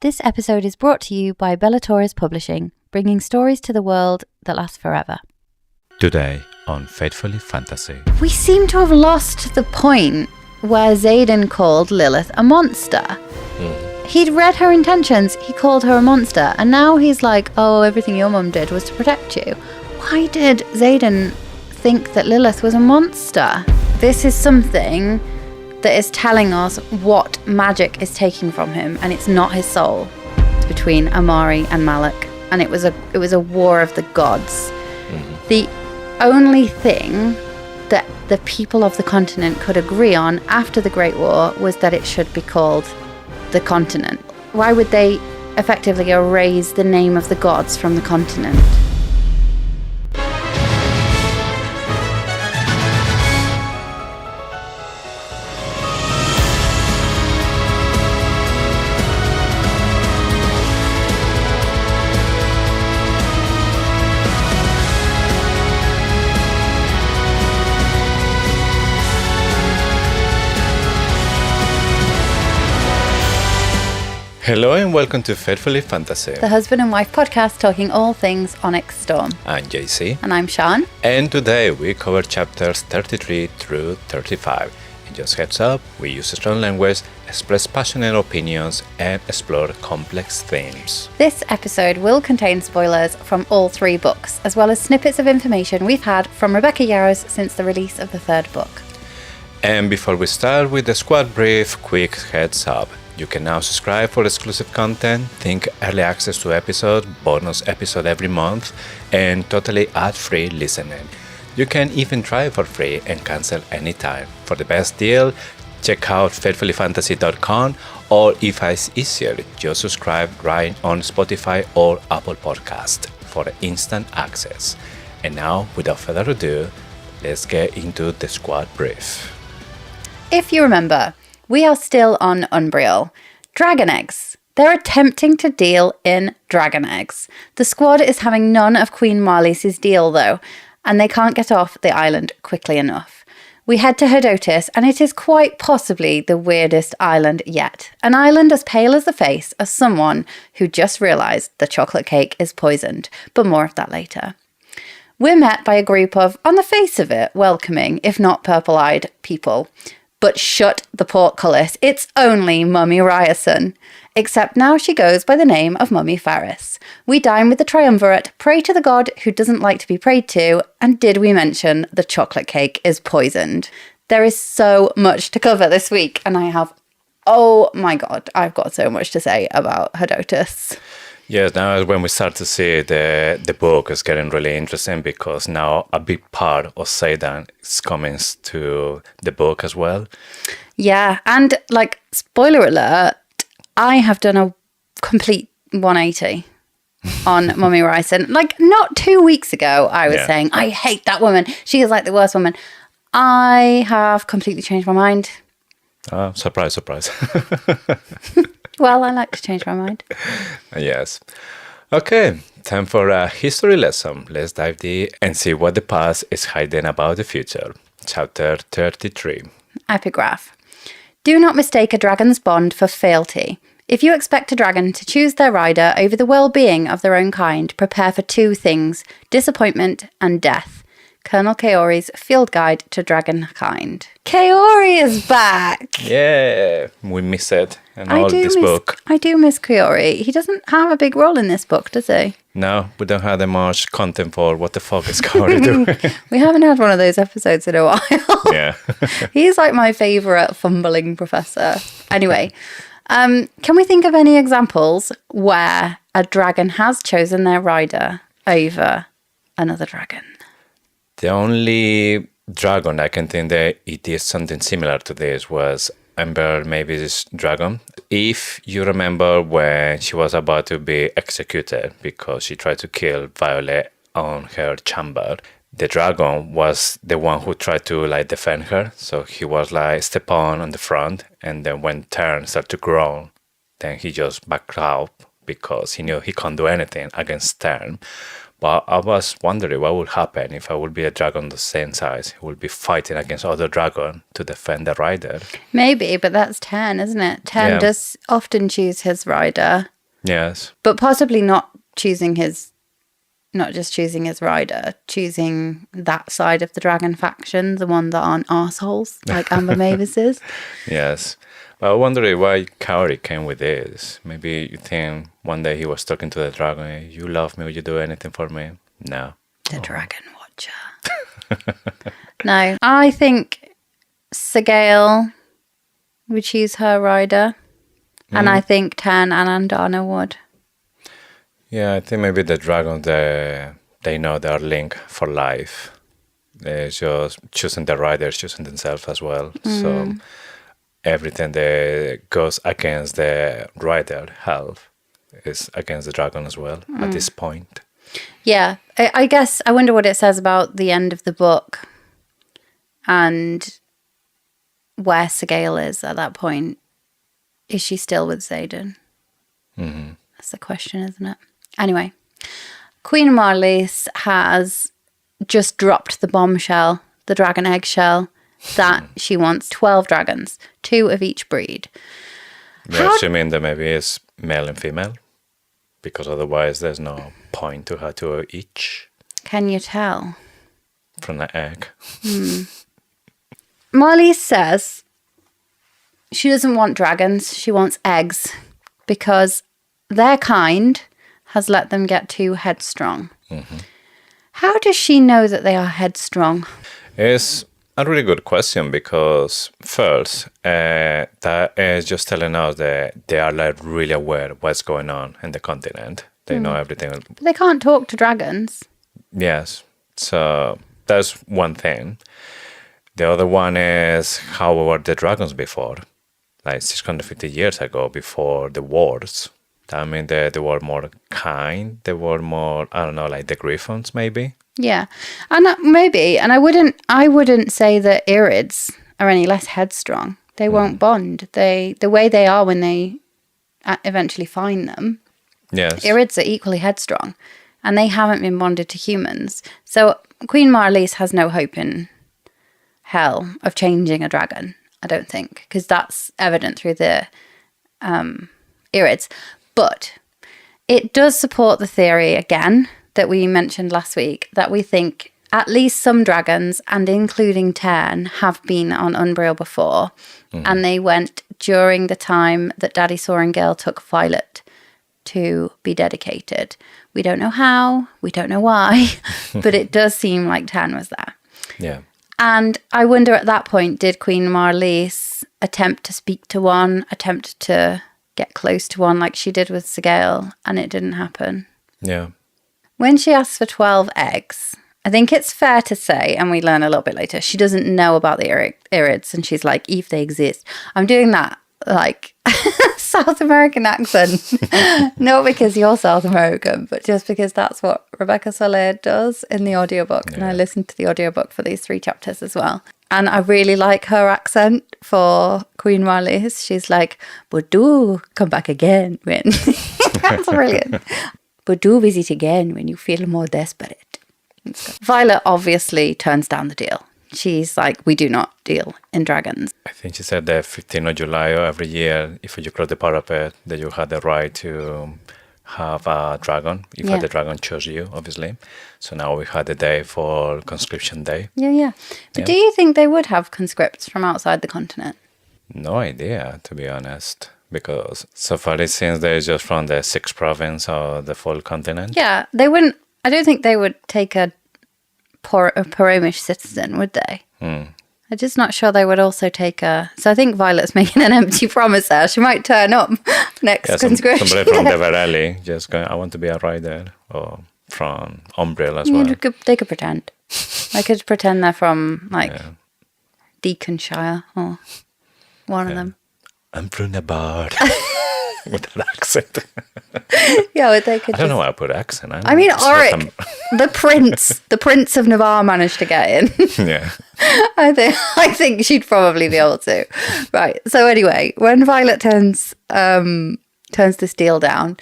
This episode is brought to you by Bellator's Publishing, bringing stories to the world that last forever. Today on Faithfully Fantasy. We seem to have lost the point where Xaden called Lilith a monster. He'd read her intentions, he called her a monster, and now he's like, oh, everything your mum did was to protect you. Why did Xaden think that Lilith was a monster? This is something that is telling us what magic is taking from him, and it's not his soul. It's between Amari and Malak, and it was a war of the gods. The only thing that the people of the continent could agree on after the Great War was that it should be called the continent. Why would they effectively erase the name of the gods from the continent? Hello and welcome to Faithfully Fantasy, The husband and wife podcast talking all things Onyx Storm. I'm JC. And I'm Sean. And today we cover chapters 33 through 35. And just heads up, we use strong language, express passionate opinions, and explore complex themes. This episode will contain spoilers from all three books, as well as snippets of information we've had from Rebecca Yarros since the release of the third book. And before we start with the squad brief, quick heads up. You can now subscribe for exclusive content, think early access to episode, bonus episode every month, and totally ad-free listening. You can even try for free and cancel anytime. For the best deal, check out faithfullyfantasy.com, or if it's easier, just subscribe right on Spotify or Apple Podcast for instant access. And now, without further ado, let's get into the squad brief. If you remember, we are still on Unnbriel. Dragon eggs. They're attempting to deal in dragon eggs. The squad is having none of Queen Marlise's deal though, and they can't get off the island quickly enough. We head to Hedotis, and it is quite possibly the weirdest island yet. An island as pale as the face of someone who just realised the chocolate cake is poisoned, but more of that later. We're met by a group of, on the face of it, welcoming, if not purple-eyed, people. But shut the portcullis, it's only Mummy Ryerson. Except now she goes by the name of Mummy Ferris. We dine with the triumvirate, pray to the god who doesn't like to be prayed to, and did we mention the chocolate cake is poisoned? There is so much to cover this week, and oh my god, I've got so much to say about Hedotis. Yes, now when we start to see the book is getting really interesting, because now a big part of Xaden is coming to the book as well. Yeah, and like, spoiler alert, I have done a complete 180 on Mummy Ryerson. Like, not 2 weeks ago, I was saying, I hate that woman. She is like the worst woman. I have completely changed my mind. Surprise. Well, I like to change my mind. Yes. Okay, time for a history lesson. Let's dive deep and see what the past is hiding about the future. Chapter 33. Epigraph. Do not mistake a dragon's bond for fealty. If you expect a dragon to choose their rider over the well-being of their own kind, prepare for two things, disappointment and death. Colonel Kaori's Field Guide to Dragonkind. Kaori is back! Yeah, we miss it in all this book. I do miss Kaori. He doesn't have a big role in this book, does he? No, we don't have that much content for what the fuck is Kaori doing. We haven't had one of those episodes in a while. Yeah. He's like my favourite fumbling professor. Anyway, can we think of any examples where a dragon has chosen their rider over another dragon? The only dragon I can think that it is something similar to this was Unnbriel's dragon. If you remember when she was about to be executed because she tried to kill Violet on her chamber, the dragon was the one who tried to defend her. So he was step on the front, and then when Tern started to groan, then he just backed out because he knew he can't do anything against Tern. But I was wondering what would happen if I would be a dragon the same size. It would be fighting against other dragon to defend the rider. Maybe, but that's Ten, isn't it? Ten Yeah. does often choose his rider, Yes. but possibly not just choosing his rider, choosing that side of the dragon faction, the one that aren't arseholes, like Amber Mavis is. Yes. But I wonder why Kaori came with this. Maybe you think one day he was talking to the dragon, "Hey, you love me, would you do anything for me?" No. The Dragon Watcher. No, I think Sigale would choose her rider. And I think Ten and Andana would. Yeah, I think maybe the dragons, they know they are linked for life. They're just choosing the riders, choosing themselves as well. So everything that goes against the rider health is against the dragon as well at this point. Yeah, I guess I wonder what it says about the end of the book and where Sigale is at that point. Is she still with Xaden? That's the question, isn't it? Anyway, Queen Marlies has just dropped the bombshell, the dragon eggshell, that she wants 12 dragons, 2 of each breed. We're assuming that maybe it's male and female, because otherwise there's no point to have 2 each Can you tell? from the egg. Marlies says she doesn't want dragons, she wants eggs, because their kind has let them get too headstrong. How does she know that they are headstrong? It's a really good question, because first, that is just telling us that they are like really aware of what's going on in the continent. They know everything. But they can't talk to dragons. Yes. So that's one thing. The other one is how were the dragons before? Like 650 years ago, before the wars. I mean, they were more kind. They were more, I don't know, like the griffons maybe. Yeah, and maybe, and I wouldn't say that Irids are any less headstrong. They won't bond. The way they are when they eventually find them. Yes. Irids are equally headstrong, and they haven't been bonded to humans. So Queen Marlies has no hope in hell of changing a dragon, I don't think, because that's evident through the Irids. But it does support the theory, again, that we mentioned last week, that we think at least some dragons, and including Tern, have been on Unnbriel before. And they went during the time that Daddy Sorengale took Violet to be dedicated. We don't know how, we don't know why, but it does seem like Tern was there. Yeah. And I wonder at that point, did Queen Marlies attempt to speak to one, attempt to get close to one like she did with Sigale, and it didn't happen? Yeah. When she asks for 12 eggs, I think it's fair to say, and we learn a little bit later, she doesn't know about the Irids, and she's like, if they exist. I'm doing that, like, South American accent. Not because you're South American, but just because that's what Rebecca Soler does in the audiobook. Yeah. And I listened to the audiobook for these 3 chapters as well. And I really like her accent for Queen Marlies. She's like, but do come back again when... That's brilliant. But do visit again when you feel more desperate. Violet obviously turns down the deal. She's like, we do not deal in dragons. I think she said that 15th of July every year, if you cross the parapet, that you had the right to have a dragon, if the dragon chose you, obviously. So now we had the day for conscription day. Yeah. But do you think they would have conscripts from outside the continent? No idea, to be honest. Because so far it seems they're just from the 6th province of the full continent. Yeah, they wouldn't. I don't think they would take a Poromish citizen, would they? I'm just not sure they would also take a... So I think Violet's making an empty promise there. She might turn up next conscription. Somebody from Deverelli just going, I want to be a rider. Or from Unnbriel as well. They could pretend. They could pretend they're from, like, Deaconshire or one of them. I'm from the bard. With an accent. Yeah, but they could. I don't know why I put accent. I mean, Auric, the prince of Navarre managed to get in. Yeah. I think she'd probably be able to. Right. So anyway, when Violet turns this deal down,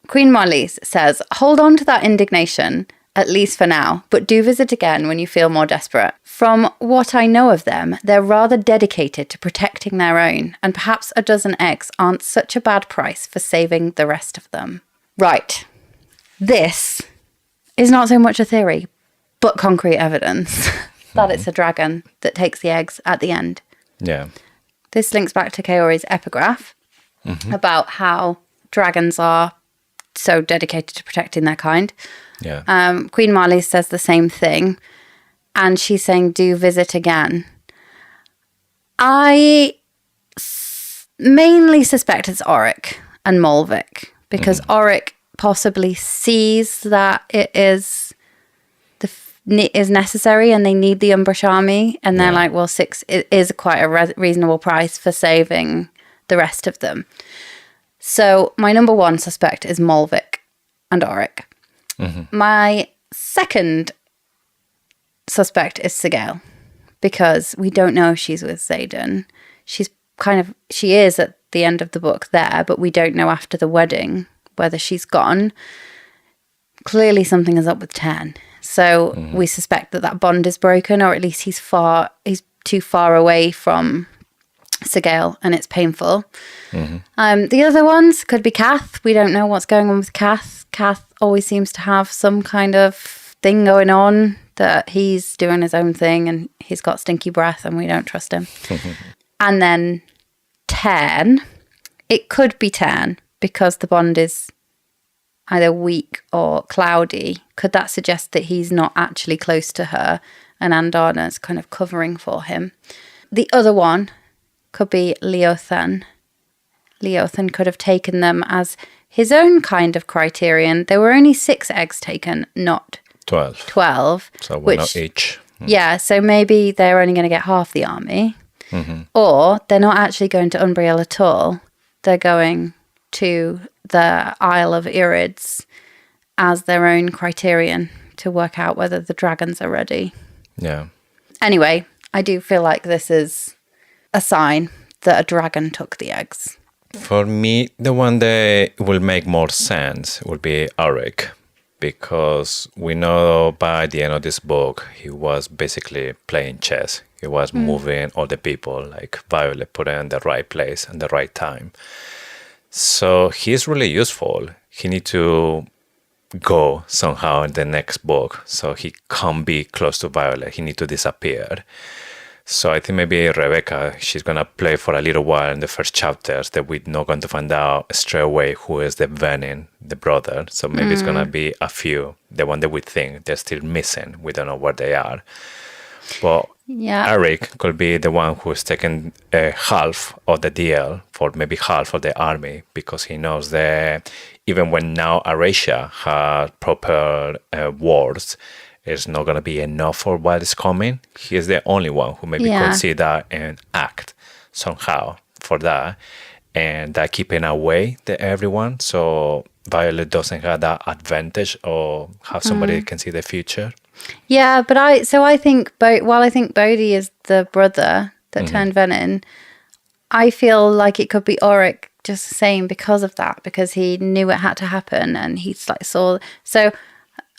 Queen Marlies says, hold on to that indignation, at least for now, but do visit again when you feel more desperate. From what I know of them, they're rather dedicated to protecting their own, and perhaps a dozen eggs aren't such a bad price for saving the rest of them. Right. This is not so much a theory, but concrete evidence that it's a dragon that takes the eggs at the end. Yeah. This links back to Kaori's epigraph about how dragons are so dedicated to protecting their kind. Yeah. Queen Marley says the same thing, and she's saying, do visit again. I mainly suspect it's Auric and Molvik, because Auric possibly sees that it is necessary and they need the Umbrish army, and they're like, well, 6 is quite a reasonable price for saving the rest of them. So my number one suspect is Molvik and Auric. My second suspect is Sigel, because we don't know if she's with Xaden. She is at the end of the book there, but we don't know after the wedding whether she's gone. Clearly something is up with Ten. So we suspect that bond is broken, or at least he's too far away from Sigel, and it's painful. The other ones could be Kath. We don't know what's going on with Kath. Kath always seems to have some kind of thing going on, that he's doing his own thing and he's got stinky breath and we don't trust him. And then Ten. It could be Ten because the bond is either weak or cloudy. Could that suggest that he's not actually close to her and Andana's kind of covering for him? The other one could be Leothan. Leothan could have taken them as his own kind of criterion. There were only 6 eggs taken, not 12. So one each. Yeah, so maybe they're only going to get half the army. Or they're not actually going to Unnbriel at all. They're going to the Isle of Irids as their own criterion to work out whether the dragons are ready. Yeah. Anyway, I do feel like this is a sign that a dragon took the eggs. For me, the one that will make more sense will be Auric, because we know by the end of this book, he was basically playing chess. He was moving all the people, like Violet, put in the right place and the right time. So he's really useful. He needs to go somehow in the next book, so he can't be close to Violet. He needs to disappear. So I think maybe Rebecca, she's going to play for a little while in the first chapters, that we're not going to find out straight away who is the Venin, the brother. So maybe it's going to be a few, the one that we think they're still missing. We don't know where they are. But Eric could be the one who's taken half of the deal for maybe half of the army, because he knows that even when now Aracia has proper wars, it's not going to be enough for what is coming. He is the only one who maybe could see that and act somehow for that, and that keeping away everyone, so Violet doesn't have that advantage or have somebody that can see the future. Yeah, but I think while I think Bodhi is the brother that turned Venin, I feel like it could be Auric just the same because of that, because he knew it had to happen and he's like saw. So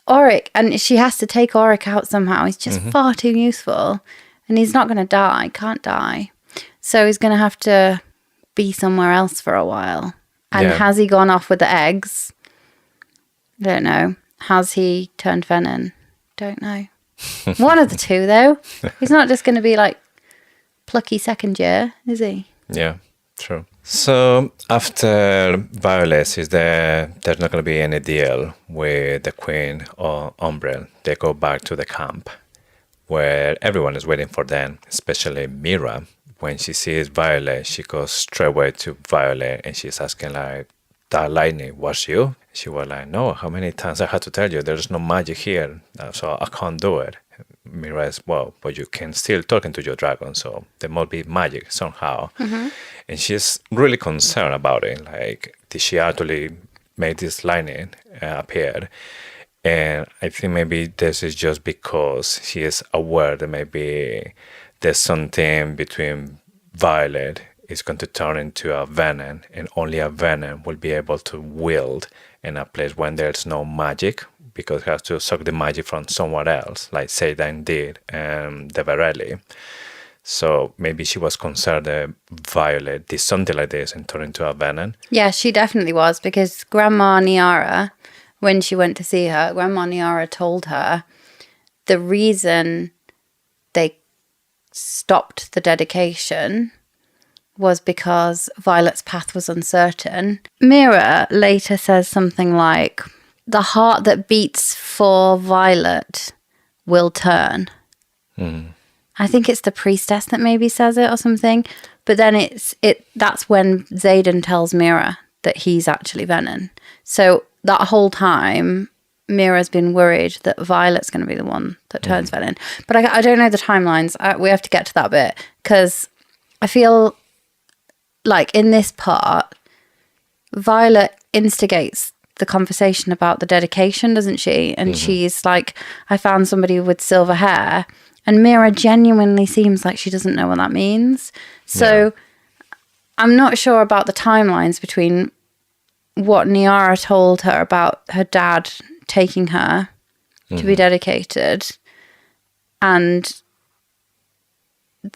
Auric, and she has to take Auric out somehow. He's just far too useful, and he's not going to die. Can't die. So he's going to have to be somewhere else for a while. And has he gone off with the eggs? I don't know. Has he turned Venin? Don't know. One of the two, though. He's not just going to be like plucky second year, is he? Yeah, true. So after Violet is there, there's not going to be any deal with the Queen or Unnbriel. They go back to the camp where everyone is waiting for them, especially Mira. When she sees Violet, she goes straight away to Violet and she's asking like, that lightning was you? She was like, no, how many times I had to tell you there's no magic here, so I can't do it. Mira is, well, but you can still talk into your dragon, so there must be magic somehow. And she's really concerned about it. Like, did she actually make this lightning appear? And I think maybe this is just because she is aware that maybe there's something between Violet is going to turn into a venom, and only a venom will be able to wield in a place when there's no magic, because it has to suck the magic from somewhere else, like Xaden did and the Varelli. So maybe she was concerned that Violet did something like this and turned into a venom. Yeah, she definitely was, because Grandma Niara, when she went to see her, Grandma Niara told her the reason they stopped the dedication was because Violet's path was uncertain. Mira later says something like, the heart that beats for Violet will turn. I think it's the priestess that maybe says it or something. But then that's when Xaden tells Mira that he's actually Venom. So that whole time, Mira's been worried that Violet's going to be the one that turns Venom. But I don't know the timelines. We have to get to that bit, because I feel like in this part, Violet instigates the conversation about the dedication, doesn't she? And she's like, I found somebody with silver hair. And Mira genuinely seems like she doesn't know what that means. So I'm not sure about the timelines between what Niara told her about her dad taking her to be dedicated and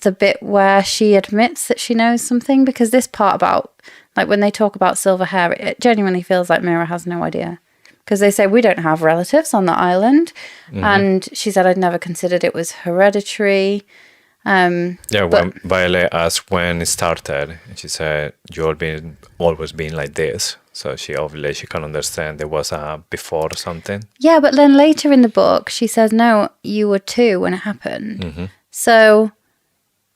the bit where she admits that she knows something, because this part about, like, when they talk about silver hair, it genuinely feels like Mira has no idea, because they say, we don't have relatives on the island. And she said, I'd never considered it was hereditary. When Violet asked when it started, she said, you've always been like this. So she can understand there was a before or something. Yeah, but then later in the book, she says, no, you were 2 when it happened. So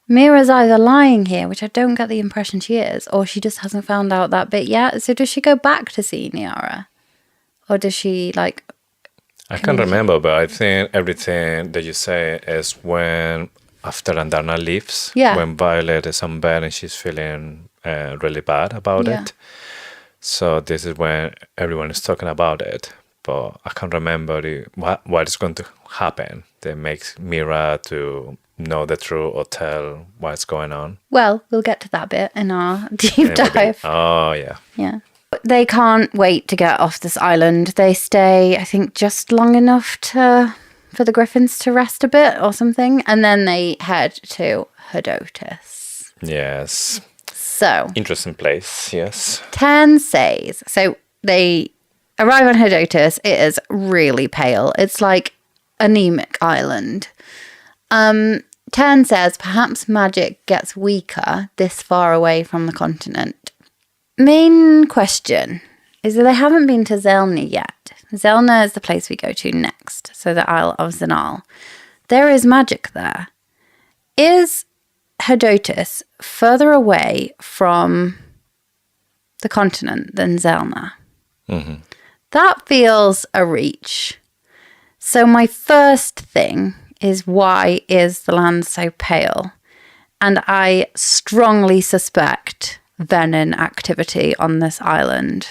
Mira's either lying here, which I don't get the impression she is, or she just hasn't found out that bit yet. So does she go back to see Niara? Or does she, like... I can't remember, but I think everything that you say is when, after Andarna leaves, when Violet is on bed and she's feeling really bad about it. So this is when everyone is talking about it. But I can't remember what is going to happen that makes Mira to know the truth or tell what's going on. Well, we'll get to that bit in our deep dive. Oh, yeah. Yeah. They can't wait to get off this island. They stay, I think, just long enough for the griffins to rest a bit or something. And then they head to Hedotus. Yes. So. Interesting place, yes. 10 says. So they arrive on Hedotus. It is really pale. It's like anemic island. 10 says, perhaps magic gets weaker this far away from the continent. Main question is that they haven't been to Zelna yet. Zelna is the place we go to next, so the Isle of Zanal. There is magic there. Is Hedotus further away from the continent than Zelna? That feels a reach. So my first thing is, why is the land so pale? And I strongly suspect venom activity on this island.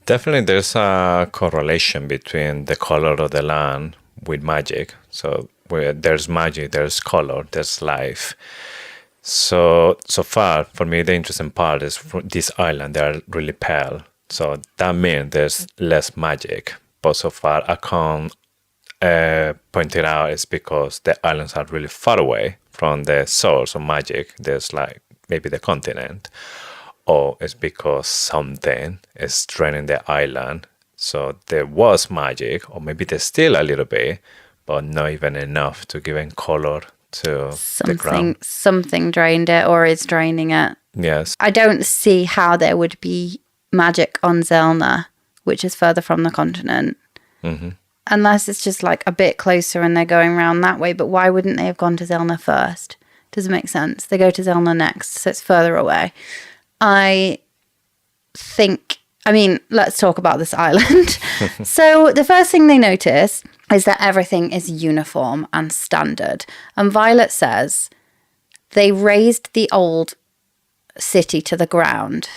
Definitely there's a correlation between the color of the land with magic. So where there's magic, there's color, there's life. So far, for me, the interesting part is for this island, they're really pale. So that means there's less magic. But so far, I can't point it out is because the islands are really far away from the source of magic. There's like maybe the continent, or it's because something is draining the island. So there was magic, or maybe there's still a little bit, but not even enough to give in color to the ground. Something drained it or is draining it. Yes. I don't see how there would be magic on Zelna, which is further from the continent. Unless it's just like a bit closer and they're going around that way. But why wouldn't they have gone to Zelna first? Doesn't make sense. They go to Zelna next, so it's further away. I mean, let's talk about this island. So the first thing they notice is that everything is uniform and standard. And Violet says they razed the old city to the ground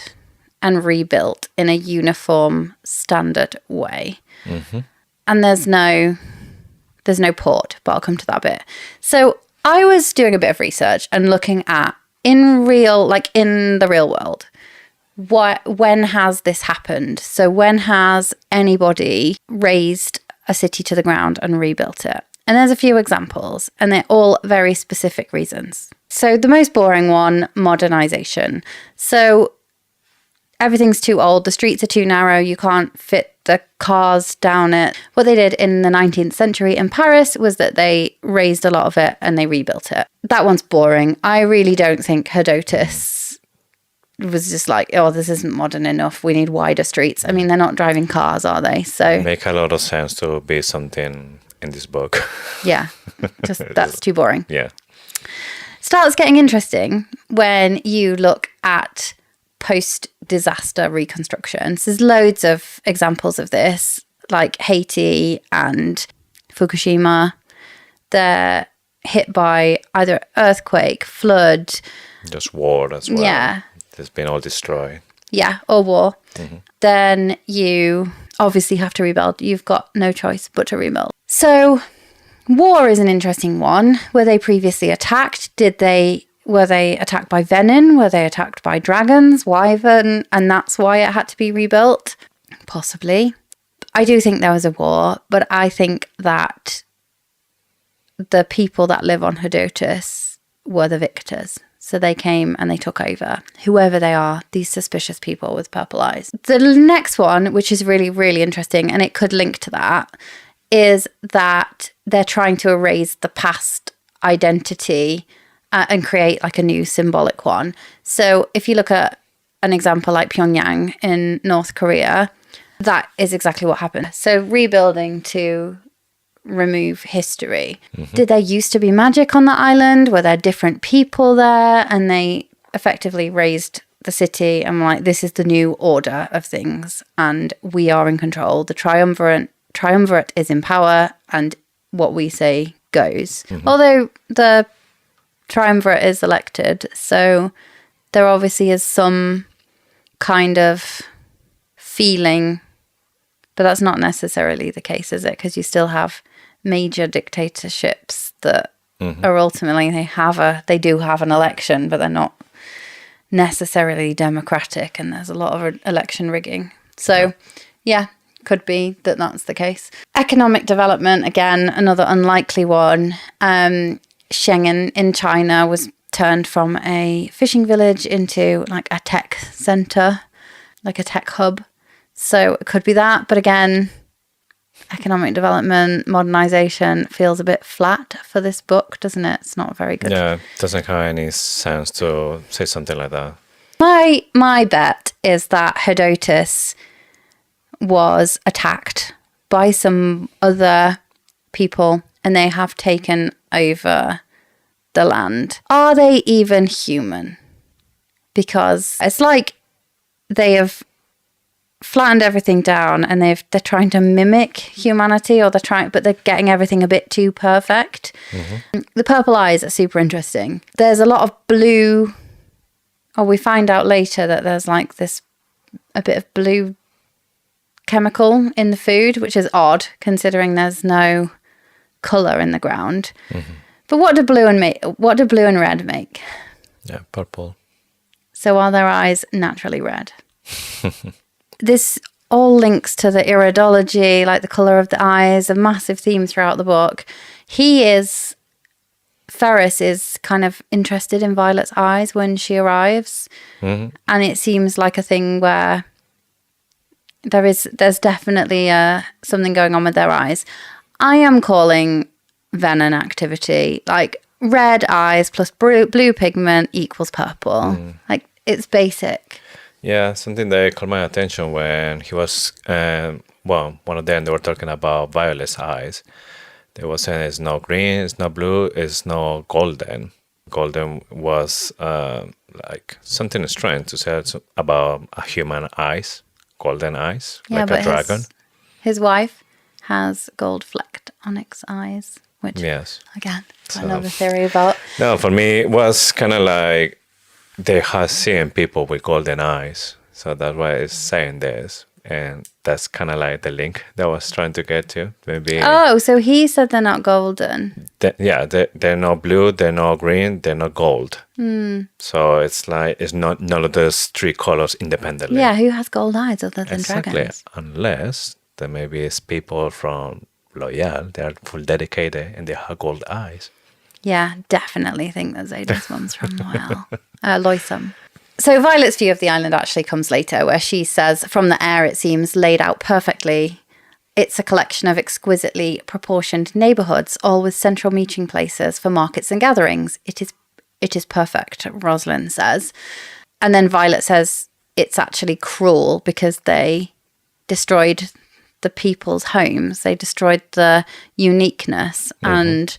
and rebuilt in a uniform, standard way. And there's no port, but I'll come to that bit. So I was doing a bit of research and looking at in the real world, when has this happened? So when has anybody razed a city to the ground and rebuilt it? And there's a few examples, and they're all very specific reasons. So the most boring one, modernization. So everything's too old, the streets are too narrow, you can't fit the cars down it. What they did in the 19th century in Paris was that they razed a lot of it and they rebuilt it. That one's boring. I really don't think Herodotus was just like, oh, this isn't modern enough, we need wider streets. I mean, they're not driving cars, are they? So make a lot of sense to be something in this book. Yeah, just that's too boring. Yeah. Starts getting interesting when you look at post-disaster reconstructions. There's loads of examples of this, like Haiti and Fukushima. They're hit by either earthquake, flood. Just war as well. Yeah. It's been all destroyed. Yeah, or war. Mm-hmm. Then you obviously have to rebuild. You've got no choice but to rebuild. So war is an interesting one. Were they previously attacked? Were they attacked by venom? Were they attacked by dragons, wyvern, and that's why it had to be rebuilt? Possibly. I do think there was a war, but I think that the people that live on Herodotus were the victors. So they came and they took over, whoever they are, these suspicious people with purple eyes. The next one, which is really, really interesting, and it could link to that, is that they're trying to erase the past identity and create like a new symbolic one. So if you look at an example like Pyongyang in North Korea, that is exactly what happened. So rebuilding to remove history. Mm-hmm. Did there used to be magic on the island? Were there different people there? And they effectively raised the city and were like, this is the new order of things and we are in control. The triumvirate is in power and what we say goes. Mm-hmm. Although the triumvirate is elected, so there obviously is some kind of feeling, but that's not necessarily the case, is it? Because you still have major dictatorships that are ultimately they do have an election, but they're not necessarily democratic, and there's a lot of election rigging. So yeah, could be that that's the case. Economic development, again, another unlikely one. Shenzhen in China was turned from a fishing village into like a tech center, like a tech hub. So it could be that. But again, economic development, modernization feels a bit flat for this book, doesn't it? It's not very good. Yeah, it doesn't have any sense to say something like that. My bet is that Herodotus was attacked by some other people and they have taken over the land. Are they even human? Because it's like they have flattened everything down and they're trying to mimic humanity, or but they're getting everything a bit too perfect. Mm-hmm. The purple eyes are super interesting. There's a lot of blue. We find out later that there's like a bit of blue chemical in the food, which is odd considering there's no color in the ground. Mm-hmm. But what do blue and red make? Yeah, purple. So are their eyes naturally red? This all links to the iridology, like the color of the eyes, a massive theme throughout the book. Ferris is kind of interested in Violet's eyes when she arrives. Mm-hmm. And it seems like a thing where there's definitely something going on with their eyes. I am calling venom activity, like red eyes plus blue pigment equals purple. Like it's basic. Yeah, something that caught my attention when he was, one of them, they were talking about Violet's eyes. They were saying it's not green, it's not blue, it's not golden. Golden was like something strange to say about a human eyes, golden eyes, like a dragon. His wife has gold-flecked onyx eyes, which, again, another theory about. No, for me, it was kind of like they have seen people with golden eyes. So that's why it's saying this. And that's kind of like the link that I was trying to get to. Maybe. Oh, so he said they're not golden. They're not blue, they're not green, they're not gold. So it's like it's not none of those three colors independently. Yeah, who has gold eyes other than dragons? Unless there maybe is people from Loyal, they are full dedicated and they have gold eyes. Yeah, definitely think that Xaden's one's from Loisum. So Violet's view of the island actually comes later, where she says, from the air it seems laid out perfectly. It's a collection of exquisitely proportioned neighbourhoods, all with central meeting places for markets and gatherings. It is perfect, Rosalind says. And then Violet says it's actually cruel because they destroyed the people's homes. They destroyed the uniqueness. And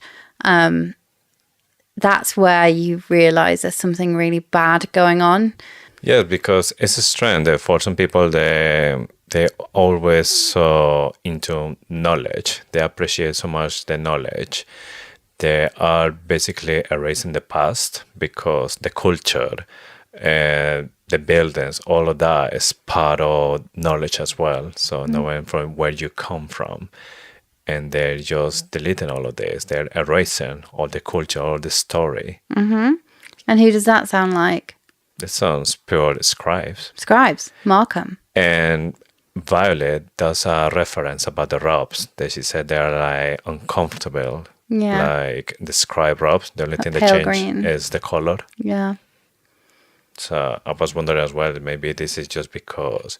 that's where you realise there's something really bad going on. Yeah, because it's a strand. For some people, they always so into knowledge. They appreciate so much the knowledge. They are basically erasing the past because the culture, the buildings, all of that is part of knowledge as well. So knowing from where you come from. And they're just deleting all of this. They're erasing all the culture, all the story. Mm-hmm. And who does that sound like? It sounds pure scribes. Scribes, Markham. And Violet does a reference about the robes. That she said they're like uncomfortable. Yeah. Like the scribe robes. The only thing that pale change green. is the color. Yeah. So I was wondering as well, maybe this is just because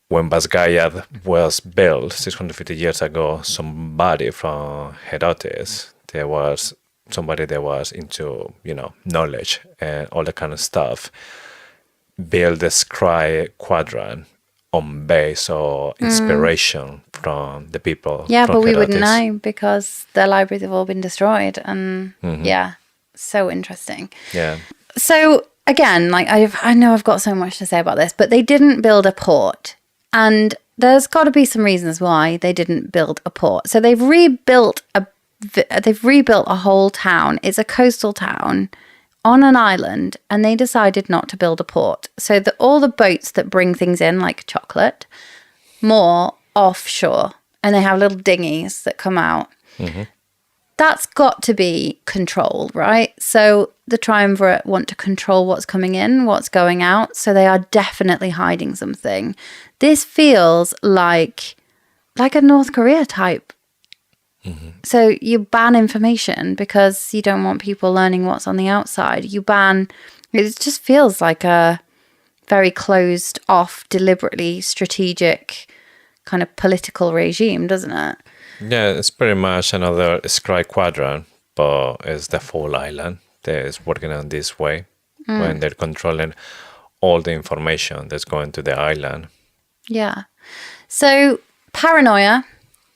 when Basgayad was built 650 years ago, somebody from Herodotus, there was somebody that was into, knowledge and all that kind of stuff, built the scribe quadrant on base or inspiration from the people. Yeah, from but we wouldn't Herodotus. know because their libraries have all been destroyed. And yeah, so interesting. Yeah. So again, like I know I've got so much to say about this, but they didn't build a port. And there's got to be some reasons why they didn't build a port. So they've rebuilt a whole town. It's a coastal town on an island, and they decided not to build a port. So all the boats that bring things in, like chocolate, more offshore, and they have little dinghies that come out. That's got to be controlled, right? So the Triumvirate want to control what's coming in, what's going out. So they are definitely hiding something. This feels like a North Korea type. So you ban information because you don't want people learning what's on the outside. It just feels like a very closed off, deliberately strategic kind of political regime, doesn't it? Yeah, it's pretty much another scribe quadrant, but it's the full island that is working on this way when they're controlling all the information that's going to the island. Yeah. So paranoia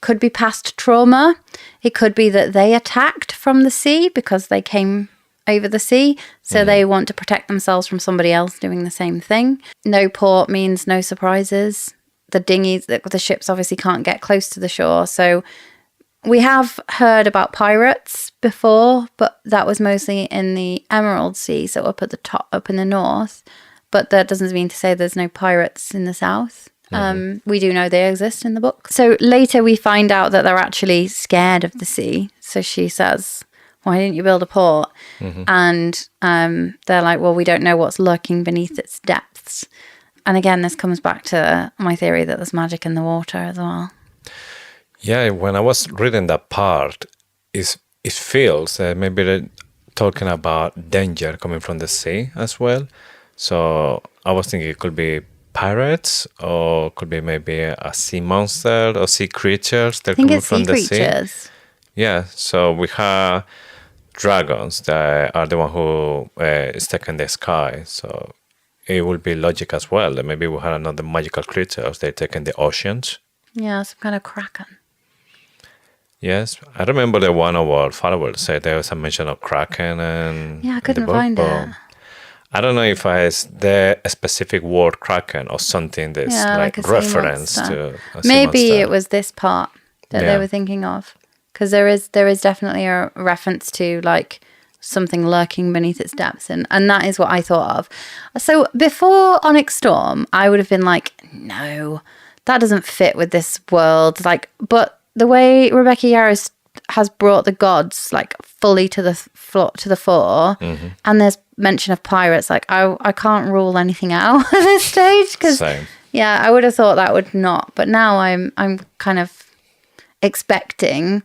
could be past trauma. It could be that they attacked from the sea because they came over the sea. So they want to protect themselves from somebody else doing the same thing. No port means no surprises. The dinghies, the ships obviously can't get close to the shore. So we have heard about pirates before, but that was mostly in the Emerald Sea, so up at the top, up in the north. But that doesn't mean to say there's no pirates in the south. We do know they exist in the book. So later we find out that they're actually scared of the sea. So she says, why didn't you build a port? And they're like, well, we don't know what's lurking beneath its depths. And again, this comes back to my theory that there's magic in the water as well. Yeah, when I was reading that part, it feels that maybe they're talking about danger coming from the sea as well. So I was thinking it could be pirates, or could be maybe a sea monster or sea creatures that come from the sea. Yeah, so we have dragons that are the one who is taking the sky. So it will be logic as well that maybe we have another magical creatures they're taking the oceans. Yeah, some kind of kraken. Yes, I remember the one of our followers said there was a mention of kraken and I couldn't find it. I don't know if it's the specific word kraken or something that's like reference to a sea maybe monster. it was this part that they were thinking of, because there is definitely a reference to like something lurking beneath its depths. And that is what I thought of. So before Onyx Storm, I would have been like, no, that doesn't fit with this world. Like, but the way Rebecca Yarros has brought the gods like fully to the fore, and there's mention of pirates, like I can't rule anything out at this stage, because yeah, I would have thought that would not, but now I'm kind of expecting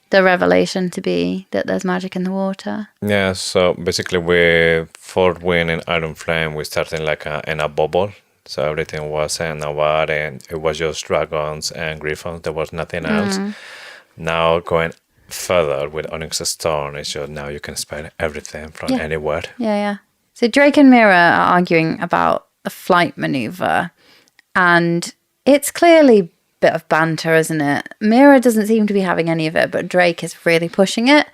the revelation to be that there's magic in the water. Yeah, so basically with Fort Wind and Iron Flame, we started like in a bubble. So everything was in a water, and it was just dragons and griffons. There was nothing else. Now going further with Onyx Storm, it's just now you can expect everything from anywhere. Yeah. So Drake and Mira are arguing about a flight maneuver, and it's clearly a bit of banter, isn't it? Mira doesn't seem to be having any of it, but Drake is really pushing it.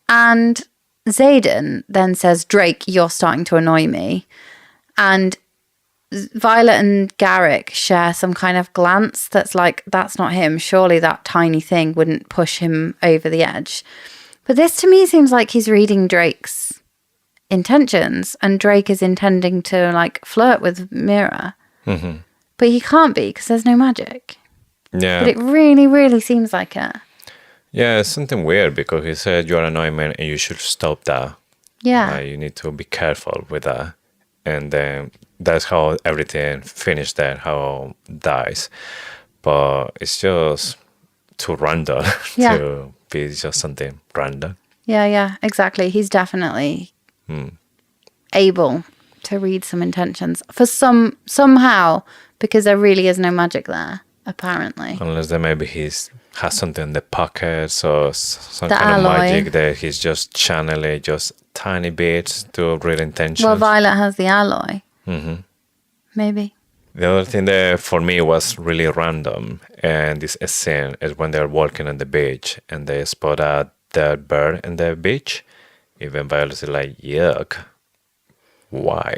And Xaden then says, Drake, you're starting to annoy me. And Violet and Garrick share some kind of glance that's like, that's not him. Surely that tiny thing wouldn't push him over the edge. But this to me seems like he's reading Drake's intentions, and Drake is intending to like flirt with Mira. But he can't be because there's no magic. Yeah. But it really, really seems like it. Yeah, it's something weird because he said you're annoying man and you should stop that. Yeah. You need to be careful with that. And then that's how everything finished there, how dies. But it's just too random to be just something random. Yeah, exactly. He's definitely able to read some intentions for somehow, because there really is no magic there, apparently. Unless then maybe has something in the pockets or some The kind alloy. of magic that he's just channeling just tiny bits to read intentions. Well, Violet has the alloy. Maybe. The other thing that for me was really random, and this scene is when they're walking on the beach and they spot a dead bird in the beach. Even Violet is like, yuck. Why?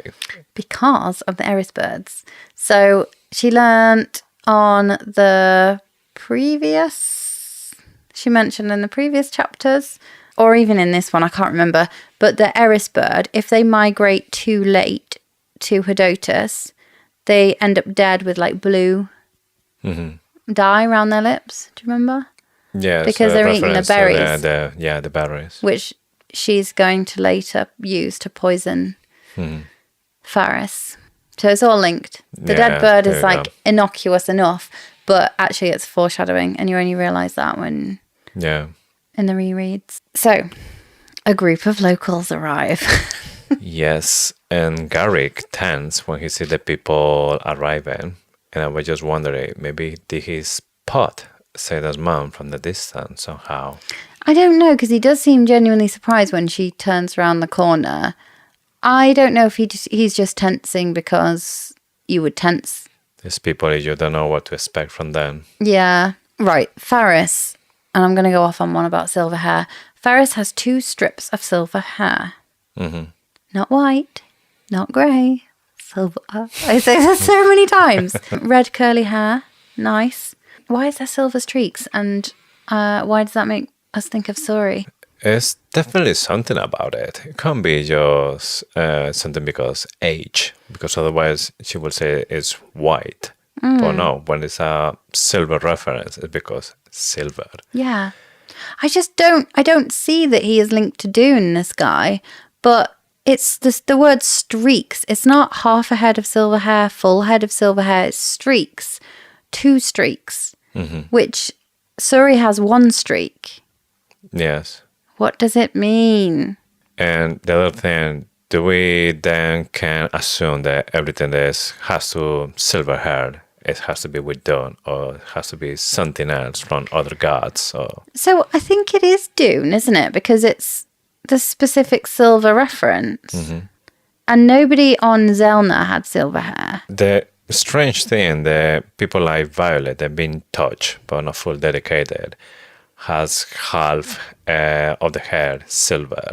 Because of the Eris birds. So she learnt on the previous, she mentioned in the previous chapters, or even in this one, I can't remember, but the Eris bird, if they migrate too late to Hedotus, they end up dead with like blue dye around their lips. Do you remember? Yeah, because they're eating the berries. The berries. Which she's going to later use to poison Faris. So it's all linked. The dead bird is like innocuous enough, but actually it's foreshadowing, and you only realise that when in the rereads. So a group of locals arrive. Yes, and Garrick tense when he see the people arriving, and I was just wondering, maybe did he spot Xaden's mom from the distance somehow? I don't know, because he does seem genuinely surprised when she turns around the corner. I don't know if he's just tensing because you would tense. These people, you don't know what to expect from them. Yeah. Right, Faris, and I'm going to go off on one about silver hair. Faris has 2 strips of silver hair. Not white, not grey, silver. I say that so many times. Red curly hair, nice. Why is there silver streaks, and why does that make us think of Suri? It's definitely something about it. It can't be just something because age, because otherwise she would say it's white. But no, when it's a silver reference, it's because silver. Yeah. I just don't see that he is linked to Dune, this guy, but it's the word streaks. It's not half a head of silver hair, full head of silver hair, it's streaks. 2 streaks, which Suri has 1 streak. Yes. What does it mean? And the other thing, do we then can assume that everything that has to silver hair, it has to be with Dune, or it has to be something else from other gods? Or... So I think it is Dune, isn't it? Because it's the specific silver reference. And nobody on Zelna had silver hair. The strange thing that people like Violet, they've been touched but not full dedicated, has half of the hair silver,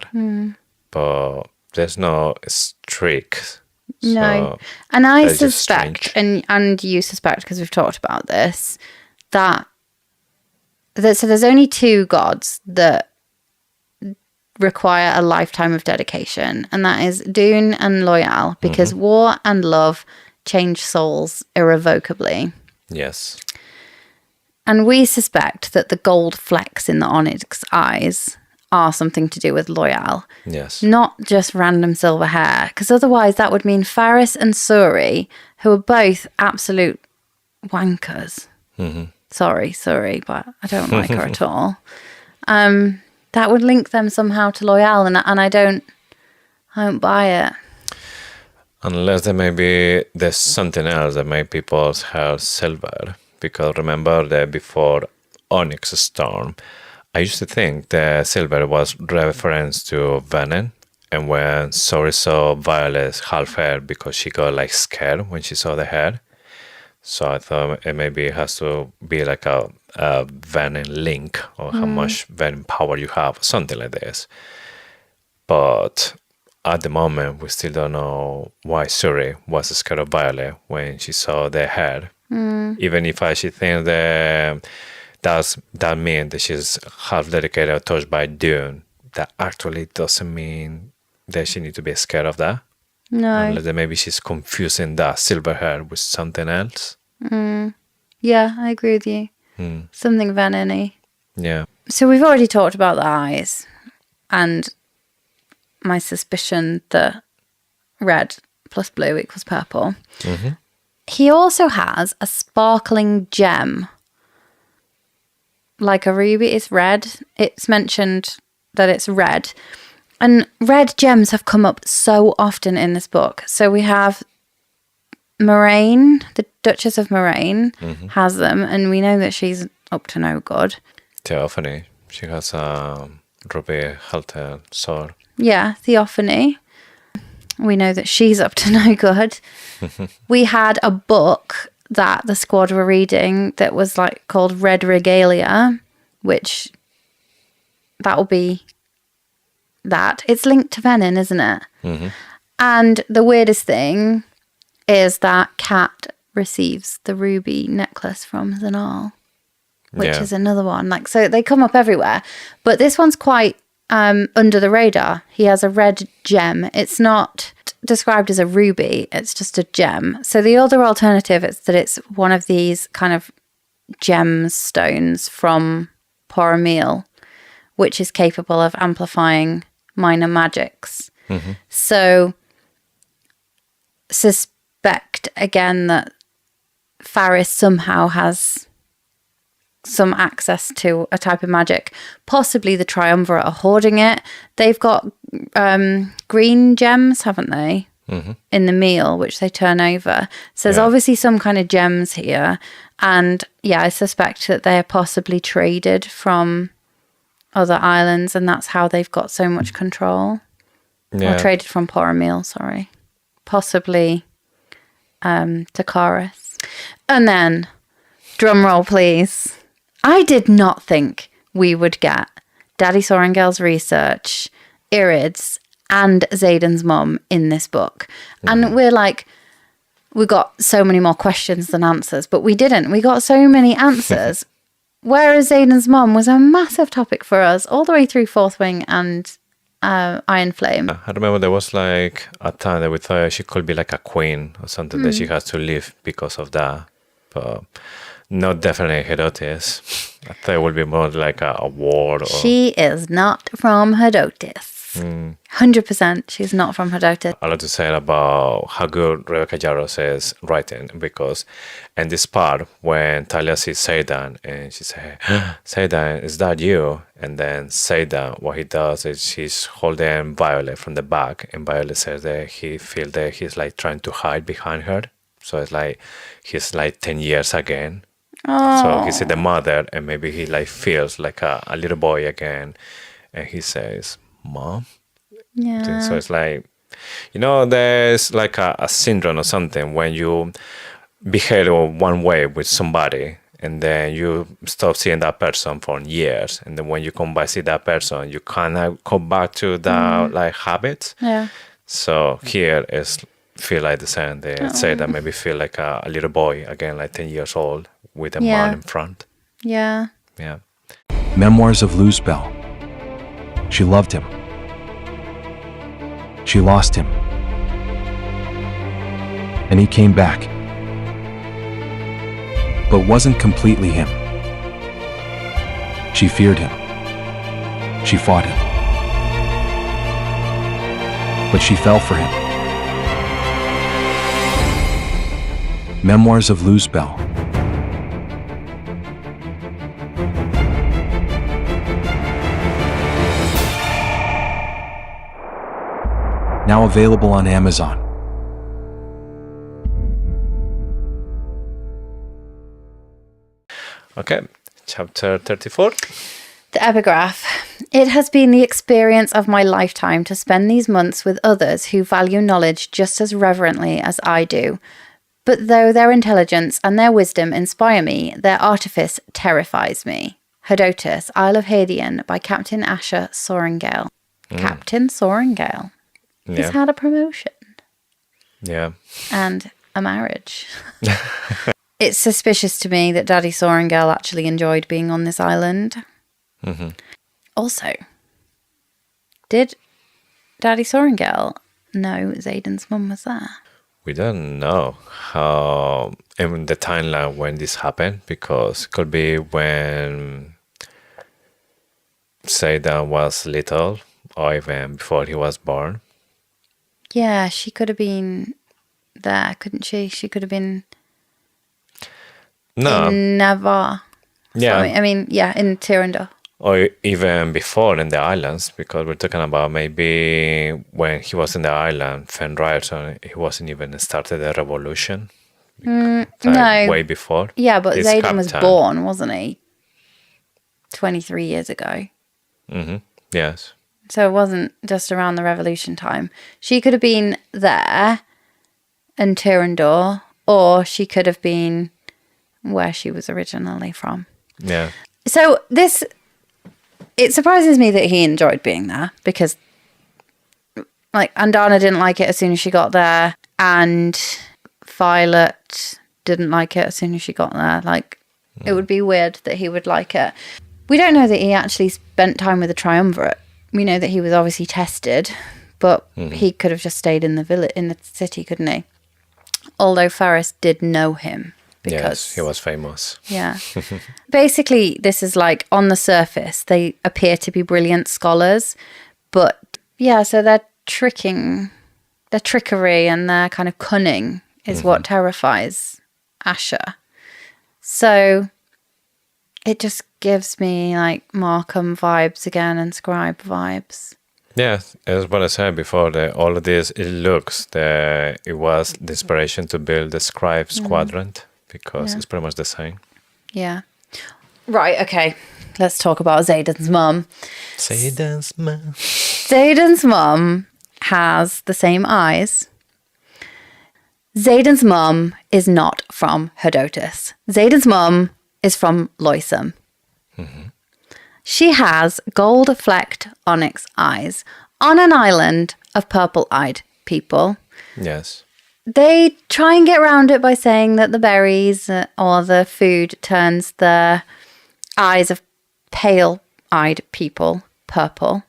but there's no streaks. No, so and I suspect, and you suspect, because we've talked about this, that so there's only 2 gods that require a lifetime of dedication, and that is Dune and Loyal, because war and love change souls irrevocably. Yes. And we suspect that the gold flecks in the Onyx eyes are something to do with Loyal. Yes. Not just random silver hair, because otherwise that would mean Faris and Suri, who are both absolute wankers. Sorry, but I don't like her at all. That would link them somehow to Loyal, and I don't buy it. Unless there's something else that made people's hair silver. Because remember that before Onyx Storm, I used to think that silver was reference to venom. And when Sori saw Violet's half hair because she got like scared when she saw the hair. So I thought it has to be like a venom link, or how much venom power you have, something like this. But at the moment, we still don't know why Suri was scared of Violet when she saw the hair. Even if she thinks that means that she's half dedicated or touched by Dune, that actually doesn't mean that she needs to be scared of that. No. Unless maybe she's confusing that silver hair with something else. Yeah, I agree with you. Something venom-y. Yeah. So we've already talked about the eyes and my suspicion that red plus blue equals purple. He also has a sparkling gem. Like a ruby, it's red. It's mentioned that it's red. And red gems have come up so often in this book. So we have Moraine, the Duchess of Moraine, has them, and we know that she's up to no good. Theophany, she has a ruby halter sword. Yeah, Theophany. We know that she's up to no good. We had a book that the squad were reading that was like called Red Regalia, which that will be that. It's linked to venom, isn't it? And the weirdest thing is that Kat receives the ruby necklace from Zanal, which is another one. Like, so they come up everywhere, but this one's quite under the radar. He has a red gem. It's not described as a ruby, it's just a gem. So the other alternative is that it's one of these kind of gemstones from Poromil, which is capable of amplifying minor magics. So suspect again that Faris somehow has some access to a type of magic. Possibly the Triumvirate are hoarding it. They've got green gems, haven't they? In the meal, which they turn over. So there's obviously some kind of gems here. And yeah, I suspect that they're possibly traded from other islands, and that's how they've got so much control. Or traded from Poromil, sorry. Possibly Takaris. And then, drum roll please. I did not think we would get Daddy Sorengel's research, Irids, and Xaden's mum in this book. And we're like, we got so many more questions than answers, but we didn't. We got so many answers. Whereas Xaden's mum was a massive topic for us all the way through Fourth Wing and Iron Flame. I remember there was like a time that we thought she could be like a queen or something, that she has to leave because of that. But not definitely Hedotis. I thought it would be more like a war. Or... She is not from Hedotis. 100% she's not from Hedotis. A lot to say about how good Rebecca Yarros is writing, because in this part when Talia sees Xaden and she says, Xaden, is that you? And then Xaden, what he does is he's holding Violet from the back, and Violet says that he feels that he's like trying to hide behind her. So it's like he's like 10 years again. So he sees the mother, and maybe he like feels like a little boy again, and he says, Mom? Yeah. So it's like, you know, there's like a syndrome or something when you behave one way with somebody, and then you stop seeing that person for years, and then when you come back see that person, you kind of come back to that like habits. Yeah. So here is feel like the same. They say that maybe feel like a little boy again, like 10 years old with a man in front. Yeah. Yeah. Memoirs of Luzbel. She loved him. She lost him. And he came back. But wasn't completely him. She feared him. She fought him. But she fell for him. Memoirs of Luzbel. Now available on Amazon. Okay, chapter 34. The epigraph. It has been the experience of my lifetime to spend these months with others who value knowledge just as reverently as I do. But though their intelligence and their wisdom inspire me, their artifice terrifies me. Hedotus, Isle of Hadian, by Captain Asher Soaringale. Captain Soaringale. Yeah. He's had a promotion. Yeah. And a marriage. It's suspicious to me that Daddy Soaringale actually enjoyed being on this island. Mm-hmm. Also, did Daddy Soaringale know Xaden's mum was there? We don't know how in the timeline when this happened, because it could be when Xaden was little or even before he was born. Yeah, she could have been there, couldn't she? She could have been in Navarre. Yeah. I mean, yeah, in Tirandor. Or even before in the islands, because we're talking about maybe when he was in the island, Fenrir, he wasn't even started the revolution. No. Way before. Yeah, but This Xaden was captain. born, wasn't he? 23 years ago. Mm-hmm. Yes. So it wasn't just around the revolution time. She could have been there in Tirandor, or she could have been where she was originally from. Yeah. So it surprises me that he enjoyed being there, because Andana didn't like it as soon as she got there, and Violet didn't like it as soon as she got there. It would be weird that he would like it. We don't know that he actually spent time with the Triumvirate. We know that he was obviously tested, but he could have just stayed in the village, in the city, couldn't he? Although Ferris did know him. Because, yes, he was famous. Yeah. Basically, this is on the surface, they appear to be brilliant scholars, but yeah, so their trickery and their kind of cunning is what terrifies Asher. So it just gives me Markham vibes again and Scribe vibes. Yeah, as what I said before, all of this, it was the inspiration to build the Scribe Quadrant, because it's pretty much the same. Yeah. Right, okay. Let's talk about Xaden's mum. Xaden's mum. Xaden's mum has the same eyes. Xaden's mum is not from Hedotus. Xaden's mum is from Loisum. Mm-hmm. She has gold-flecked onyx eyes on an island of purple-eyed people. Yes. They try and get around it by saying that the berries or the food turns the eyes of pale-eyed people purple.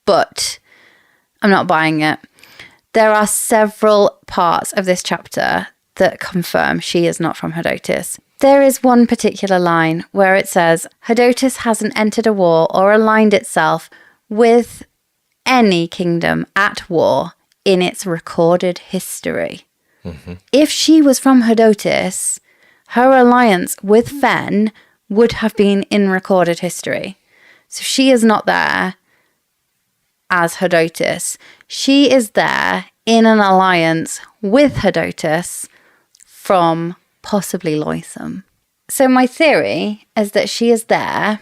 But I'm not buying it. There are several parts of this chapter that confirm she is not from Hedotus. There is one particular line where it says, Hedotus hasn't entered a war or aligned itself with any kingdom at war in its recorded history. Mm-hmm. If she was from Hedotus, her alliance with Fen would have been in recorded history. So she is not there as Hedotus. She is there in an alliance with Hedotus from possibly Loisum. So my theory is that she is there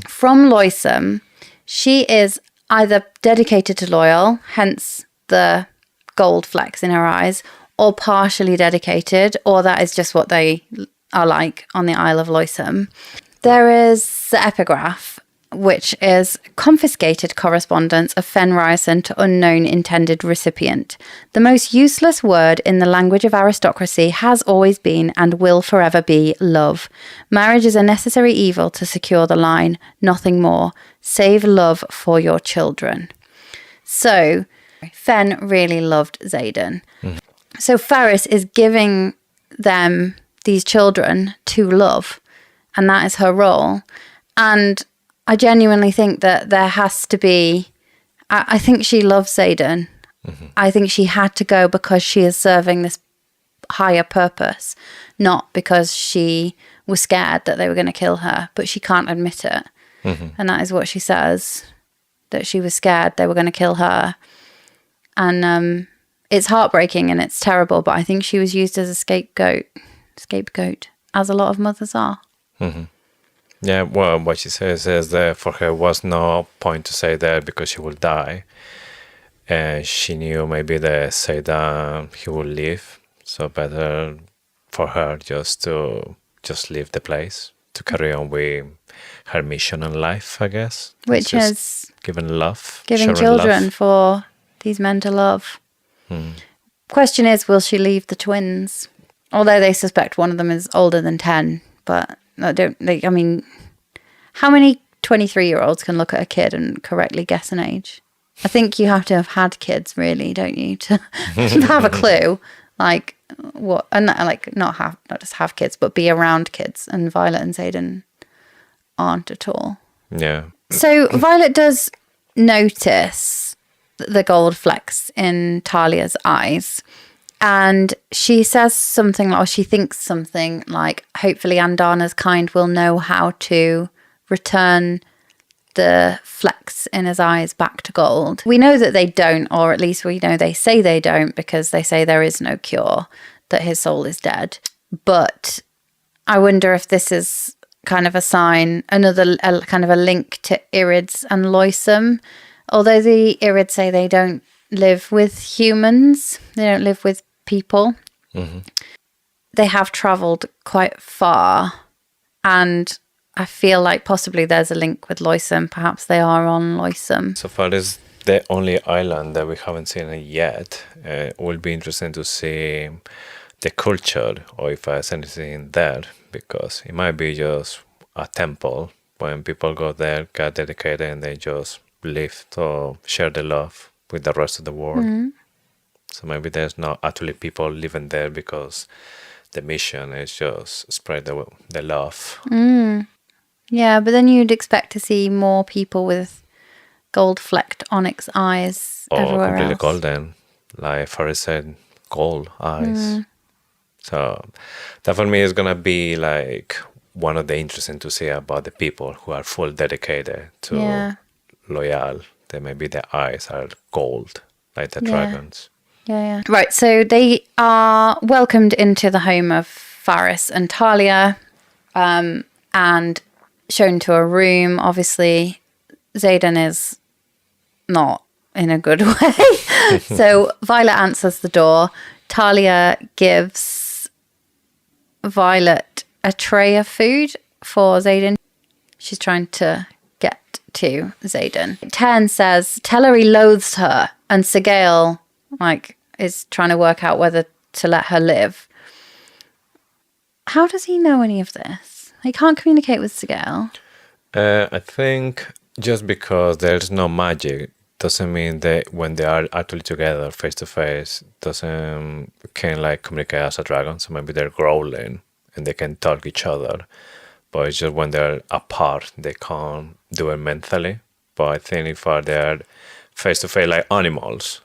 from Loisum. She is either dedicated to Loyal, hence the gold flecks in her eyes, or partially dedicated, or that is just what they are like on the Isle of Loisum. There is the epigraph, which is confiscated correspondence of Fen Ryerson to unknown intended recipient. The most useless word in the language of aristocracy has always been and will forever be love. Marriage is a necessary evil to secure the line, nothing more. Save love for your children. So Fen really loved Xaden. So Ferris is giving them these children to love, and that is her role. And I genuinely think that there has to be... I think she loves Xaden. I think she had to go because she is serving this higher purpose, not because she was scared that they were going to kill her, but she can't admit it. And that is what she says, that she was scared they were going to kill her. And it's heartbreaking and it's terrible, but I think she was used as a scapegoat, as a lot of mothers are. Yeah, well, what she says is that for her was no point to say that because she will die. And she knew maybe they say that he will leave. So better for her just to leave the place, to carry on with her mission in life, I guess. Which is giving love. Giving sharing children love. for these men to love. Question is, will she leave the twins? Although they suspect one of them is older than 10, but I mean, how many 23-year-olds can look at a kid and correctly guess an age? I think you have to have had kids, really, don't you, to have a clue, like what, and like not just have kids, but be around kids. And Violet and Xaden aren't at all. Yeah. So Violet does notice the gold flecks in Talia's eyes, and she says something, or she thinks something like, hopefully Andana's kind will know how to return the flecks in his eyes back to gold. We know that they don't, or at least we know they say they don't, because they say there is no cure, that his soul is dead. But I wonder if this is kind of a sign, kind of a link to Irids and Loisum. Although the Irids say they don't live with humans, they don't live with people. They have travelled quite far, and I feel like possibly there's a link with Loisum. Perhaps they are on Loisum. So far, it's the only island that we haven't seen it yet. It will be interesting to see the culture, or if there's anything there, because it might be just a temple when people go there, get dedicated, and they just live to share the love with the rest of the world. So maybe there's not actually people living there because the mission is just spread the love. Yeah, but then you'd expect to see more people with gold-flecked onyx eyes Or everywhere completely else. golden, like Faris said, gold eyes. So that for me is gonna be like one of the interesting to see about the people who are full dedicated to loyal. Then maybe their eyes are gold, like the dragons. Yeah. Right, so they are welcomed into the home of Faris and Talia, and shown to a room. Obviously, Xaden is not in a good way. So Violet answers the door. Talia gives Violet a tray of food for Xaden. She's trying to get to Xaden. Tern says Tellery loathes her, and Sigale is trying to work out whether to let her live. How does he know any of this? He can't communicate with Sigale. I think just because there's no magic doesn't mean that when they are actually together face to face can communicate as a dragon. So maybe they're growling and they can talk each other, but it's just when they're apart they can't do it mentally. But I think if they're face to face like animals,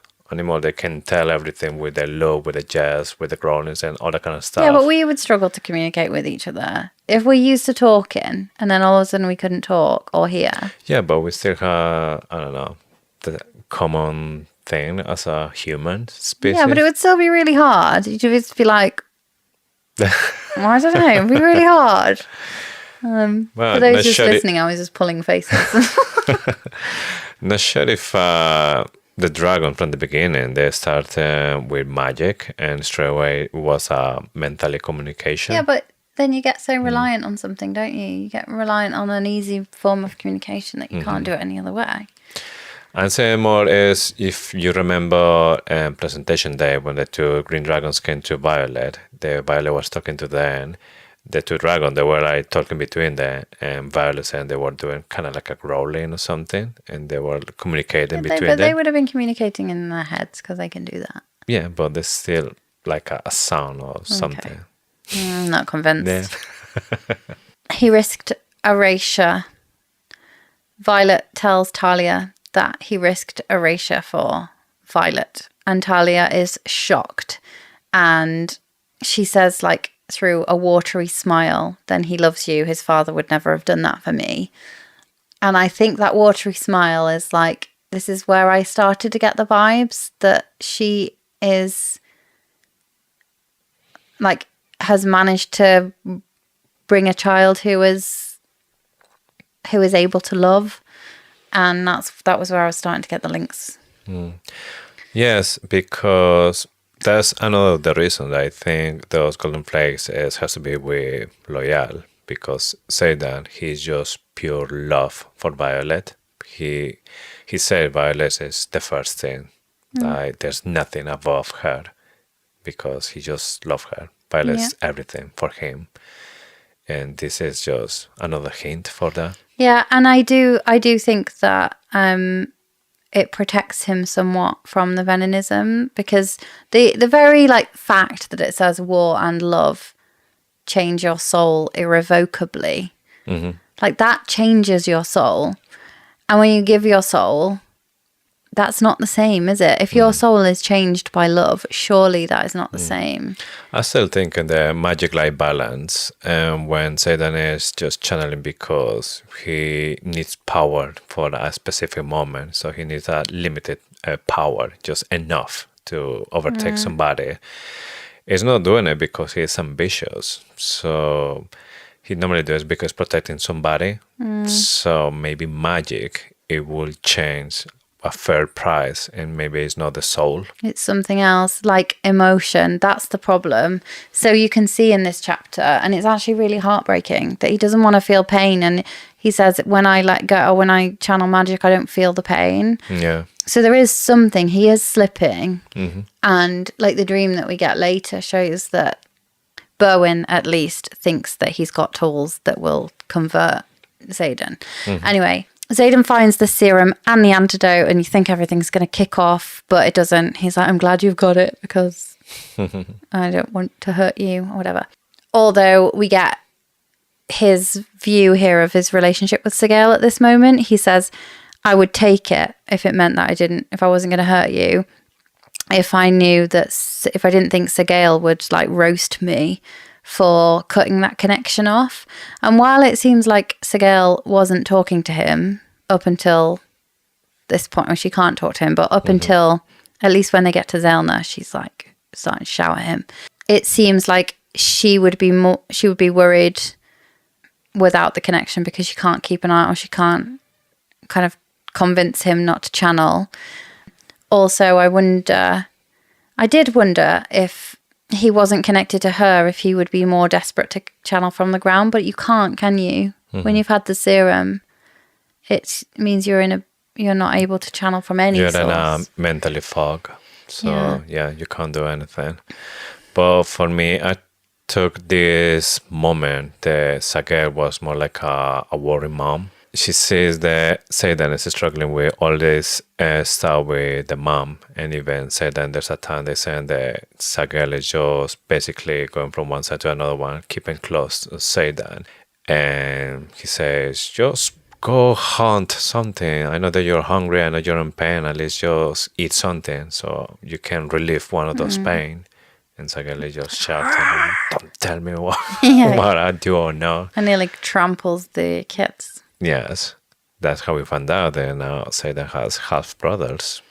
they can tell everything with their look, with the jazz, with the groanings and all that kind of stuff. Yeah, but we would struggle to communicate with each other if we're used to talking and then all of a sudden we couldn't talk or hear. Yeah, but we still have, I don't know, the common thing as a human species. Yeah, but it would still be really hard. You'd just be like, I don't know, it'd be really hard. Well, For those just listening, I was just pulling faces. Not sure if the dragon from the beginning, they started with magic and straight away it was a mentally communication. Yeah, but then you get so reliant on something, don't you? You get reliant on an easy form of communication that you can't do it any other way. And say more is, if you remember presentation day when the two green dragons came to Violet, the Violet was talking to them the two dragons, they were like talking between them, and Violet and they were doing kind of like a growling or something, and they were communicating between But they them. would have been communicating in their heads because they can do that. Yeah, but there's still like a sound or something. I'm not convinced. Yeah. He risked erasure. Violet tells Talia that he risked erasure for Violet, and Talia is shocked, and she says, like, through a watery smile, then he loves you. His father would never have done that for me. And I think that watery smile is like, this is where I started to get the vibes that she is like, has managed to bring a child who is able to love. And that was where I was starting to get the links. Yes, because that's another of the reasons I think those golden flakes has to be with Loyal, because Xaden, he's just pure love for Violet. He said Violet is the first thing. Like, there's nothing above her, because he just loves her. Violet's everything for him. And this is just another hint for that. Yeah, and I do think that it protects him somewhat from the venenism, because the very like fact that it says war and love change your soul irrevocably, like that changes your soul. And when you give your soul, that's not the same, is it? If your soul is changed by love, surely that is not the same. I still think in the magic light balance, when Xaden is just channeling because he needs power for a specific moment, so he needs a limited power, just enough to overtake somebody. He's not doing it because he's ambitious, so he normally does it because protecting somebody. So maybe magic, it will change a fair price, and maybe it's not the soul. It's something else, like emotion. That's the problem. So you can see in this chapter, and it's actually really heartbreaking, that he doesn't want to feel pain. And he says, when I let go, or when I channel magic, I don't feel the pain. Yeah. So there is something, he is slipping. And like the dream that we get later shows that Bowen at least thinks that he's got tools that will convert Xaden. Anyway, Xaden finds the serum and the antidote, and you think everything's going to kick off, but it doesn't. He's like, I'm glad you've got it because I don't want to hurt you or whatever. Although we get his view here of his relationship with Sigale at this moment. He says, I would take it if it meant that if I wasn't going to hurt you. If I knew that, if I didn't think Sigale would like roast me for cutting that connection off. And while it seems like Sigale wasn't talking to him up until this point, or she can't talk to him, but up until at least when they get to Zelna, she's like starting to shout at him. It seems like she would be worried without the connection, because she can't keep an eye, or she can't kind of convince him not to channel. Also, I did wonder if he wasn't connected to her, if he would be more desperate to channel from the ground, but you can't, can you? When you've had the serum, it means you're not able to channel from any source. You're in a mentally fog, so yeah, you can't do anything. But for me, I took this moment that Sigale was more like a worried mom. She says that Xaden is struggling with all this stuff with the mom, and even Xaden, there's a time they say that Sigale is just basically going from one side to another one, keeping close to Xaden. And he says, just go hunt something. I know that you're hungry, I know you're in pain, at least just eat something so you can relieve one of those pain. And Sigale just shouting, don't tell me what I do or no. And he like tramples the kids. Yes, that's how we found out that now Xaden has half brothers.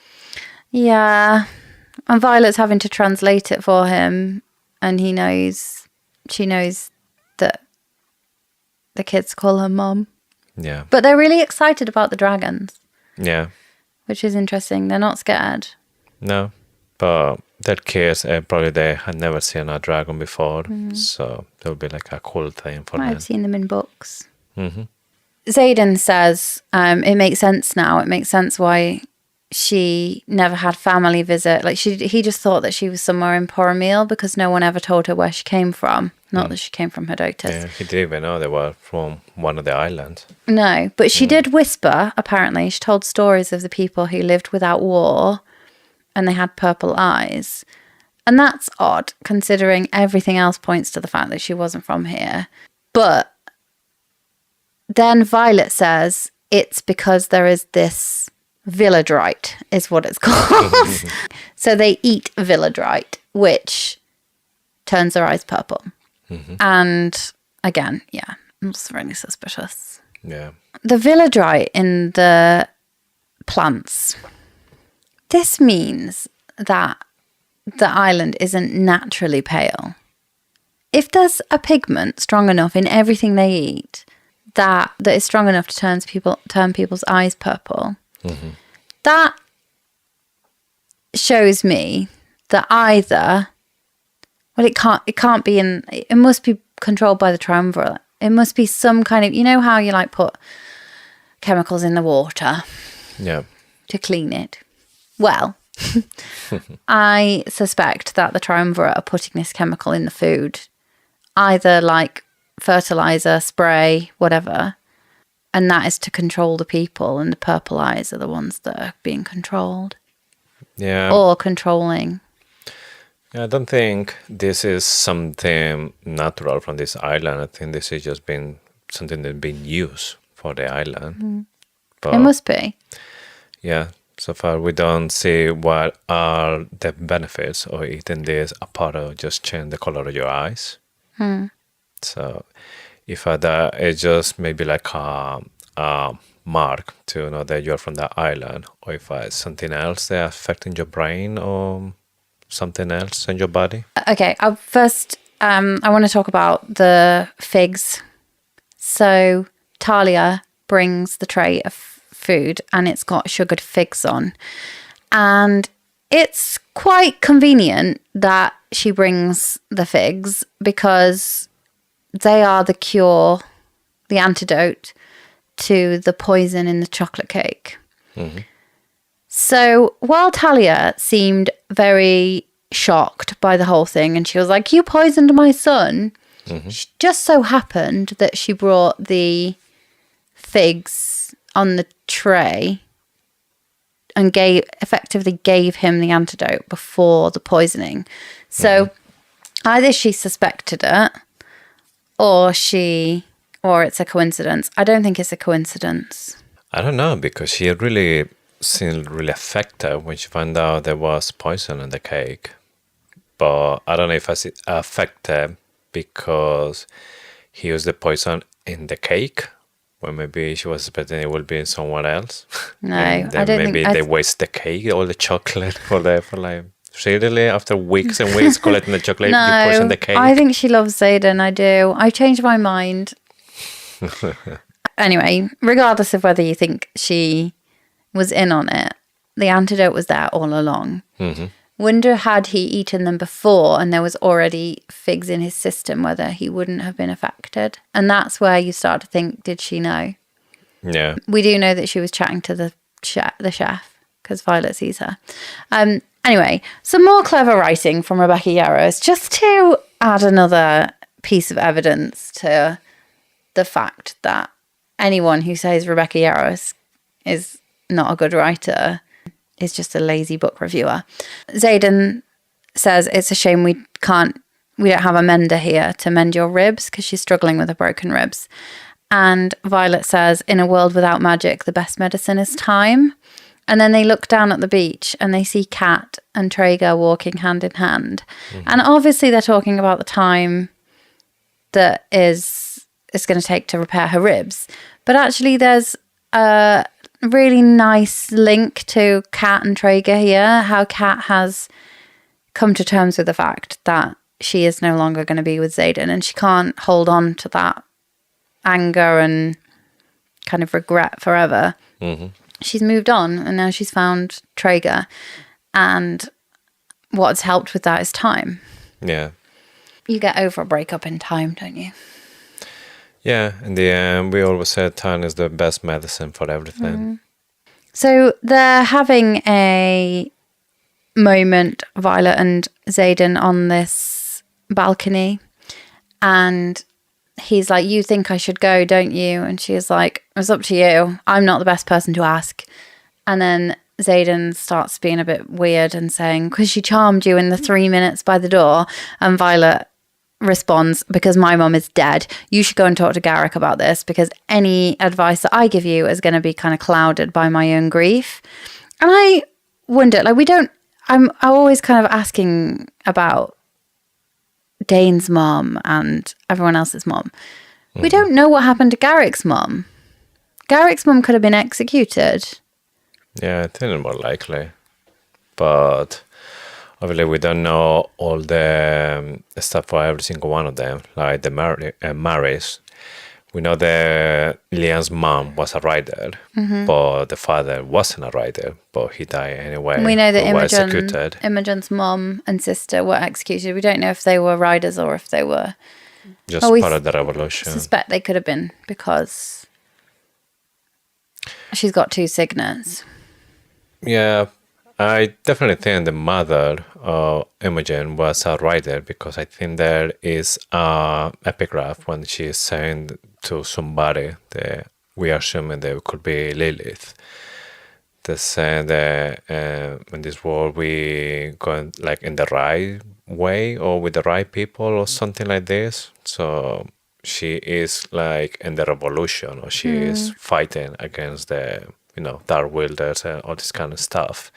Yeah, and Violet's having to translate it for him, and she knows that the kids call her mom. Yeah. But they're really excited about the dragons. Yeah. Which is interesting. They're not scared. No, but their kids, probably they had never seen a dragon before, so it would be like a cool thing for them. I've seen them in books. Xaden says, it makes sense now. It makes sense why she never had family visit. Like he just thought that she was somewhere in Poromil because no one ever told her where she came from. Not that she came from Hedotus. Yeah, he didn't even know they were from one of the islands. No, but she did whisper, apparently. She told stories of the people who lived without war and they had purple eyes. And that's odd, considering everything else points to the fact that she wasn't from here. But then Violet says it's because there is this villadrite, is what it's called. So they eat villadrite, which turns their eyes purple. And again, yeah, it's really suspicious. Yeah. The villadrite in the plants. This means that the island isn't naturally pale. If there's a pigment strong enough in everything they eat that is strong enough to turn people's eyes purple, that shows me that either, well, it can't be it must be controlled by the triumvirate. It must be some kind of, you know how you like put chemicals in the water to clean it. Well, I suspect that the triumvirate are putting this chemical in the food, either like fertilizer, spray, whatever, and that is to control the people, and the purple eyes are the ones that are being controlled. Yeah. Or controlling. I don't think this is something natural from this island. I think this has just been something that's been used for the island. But It must be. yeah, so far we don't see what are the benefits of eating this apart of just change the color of your eyes. So if that is just maybe like a mark to know that you're from that island, or if it's something else that affecting your brain or something else in your body. Okay, first I want to talk about the figs. So Talia brings the tray of food and it's got sugared figs on. And it's quite convenient that she brings the figs because they are the cure, the antidote to the poison in the chocolate cake. So while Talia seemed very shocked by the whole thing and she was like, you poisoned my son, it just so happened that she brought the figs on the tray and effectively gave him the antidote before the poisoning. So either she suspected it or it's a coincidence. I don't think it's a coincidence. I don't know, because she really seemed really affected when she found out there was poison in the cake. But I don't know if it's affected because he used the poison in the cake, or maybe she was expecting it would be somewhere else. No, and then I don't maybe think... they waste the cake, all the chocolate for like... Seriously, after weeks and weeks collecting the chocolate, you poison the cake? I think she loves Xaden, I do. I changed my mind. Anyway, regardless of whether you think she was in on it, the antidote was there all along. Wonder had he eaten them before and there was already figs in his system, whether he wouldn't have been affected. And that's where you start to think, did she know? Yeah. We do know that she was chatting to the chef because Violet sees her. Anyway, some more clever writing from Rebecca Yarros just to add another piece of evidence to the fact that anyone who says Rebecca Yarros is not a good writer is just a lazy book reviewer. Xaden says it's a shame we don't have a mender here to mend your ribs because she's struggling with her broken ribs. And Violet says, in a world without magic, the best medicine is time. And then they look down at the beach and they see Kat and Traeger walking hand in hand. And obviously they're talking about the time that it's going to take to repair her ribs. But actually there's a really nice link to Kat and Traeger here, how Kat has come to terms with the fact that she is no longer going to be with Xaden and she can't hold on to that anger and kind of regret forever. She's moved on and now she's found Traeger, and what's helped with that is time. Yeah. You get over a breakup in time, don't you? Yeah, in the end, we always said time is the best medicine for everything. So they're having a moment, Violet and Xaden, on this balcony. And he's like, you think I should go, don't you? And she's like, it's up to you. I'm not the best person to ask. And then Xaden starts being a bit weird and saying, because she charmed you in the 3 minutes by the door. And Violet responds, because my mum is dead. You should go and talk to Garrick about this, because any advice that I give you is going to be kind of clouded by my own grief. And I wonder, like, I'm always kind of asking about Dane's mum and everyone else's mum. We don't know what happened to Garrick's mum. Garrick's mum could have been executed. Yeah, I think it's more likely. But obviously we don't know all the stuff for every single one of them, like the marriage. We know that Leanne's mom was a writer, but the father wasn't a writer, but he died anyway. We know that executed. Imogen's mum and sister were executed. We don't know if they were riders or if they were... Just part of the revolution. I suspect they could have been, because she's got 2 signets. Yeah, I definitely think the mother of Imogen was a writer, because I think there is a epigraph when she is saying to somebody that we are assuming that it could be Lilith. They say that in this world we go like in the right way or with the right people or something like this. So she is like in the revolution, or she is fighting against the dark wielders and all this kind of stuff.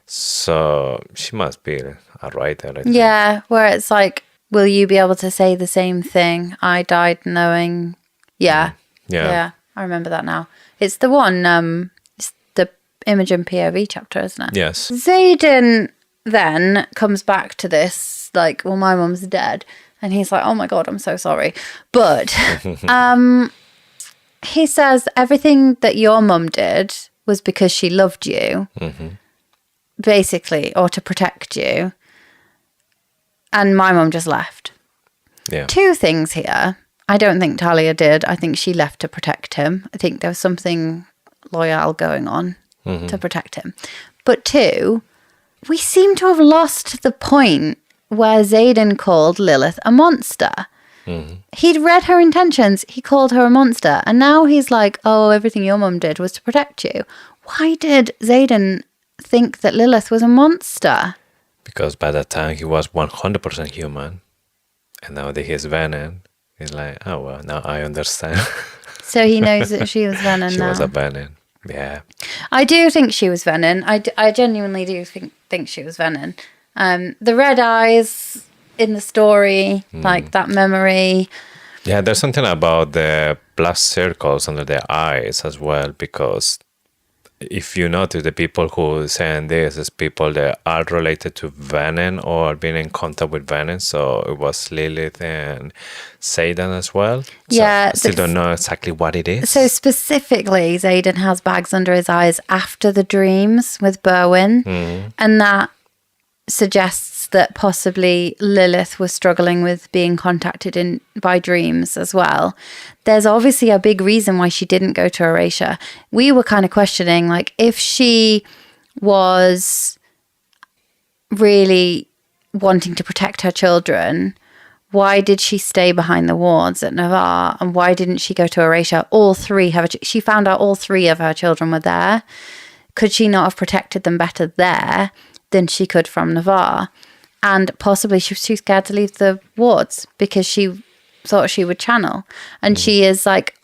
So she must be a writer, I think. Yeah, where it's like, will you be able to say the same thing? I died knowing. Yeah. I remember that now. It's the one, it's the Imogen POV chapter, isn't it? Yes. Xaden then comes back to this, like, well, my mum's dead. And he's like, oh my God, I'm so sorry. But he says everything that your mum did was because she loved you, basically, or to protect you. And my mum just left. Yeah. 2 things here. I don't think Talia did. I think she left to protect him. I think there was something loyal going on to protect him. But 2, we seem to have lost the point where Xaden called Lilith a monster. He'd read her intentions. He called her a monster. And now he's like, oh, everything your mum did was to protect you. Why did Xaden think that Lilith was a monster? Because by that time he was 100% human. And now that he's Venom, he's like, oh, well, now I understand. So he knows that she was Venom now. She was a Venom, yeah. I do think she was Venom. I genuinely do think she was Venom. The red eyes in the story, like that memory. Yeah, there's something about the black circles under their eyes as well, because if you notice, the people who saying this is people that are related to Venom or being in contact with Venom. So it was Lilith and Xaden as well. Yeah. So I still don't know exactly what it is. So specifically, Xaden has bags under his eyes after the dreams with Berwyn. And that suggests that possibly Lilith was struggling with being contacted by dreams as well. There's obviously a big reason why she didn't go to Erasure. We were kind of questioning, like, if she was really wanting to protect her children, why did she stay behind the wards at Navarre, and why didn't she go to Erasure? She found out all 3 of her children were there. Could she not have protected them better there than she could from Navarre? And possibly she was too scared to leave the wards because she thought she would channel. And she is like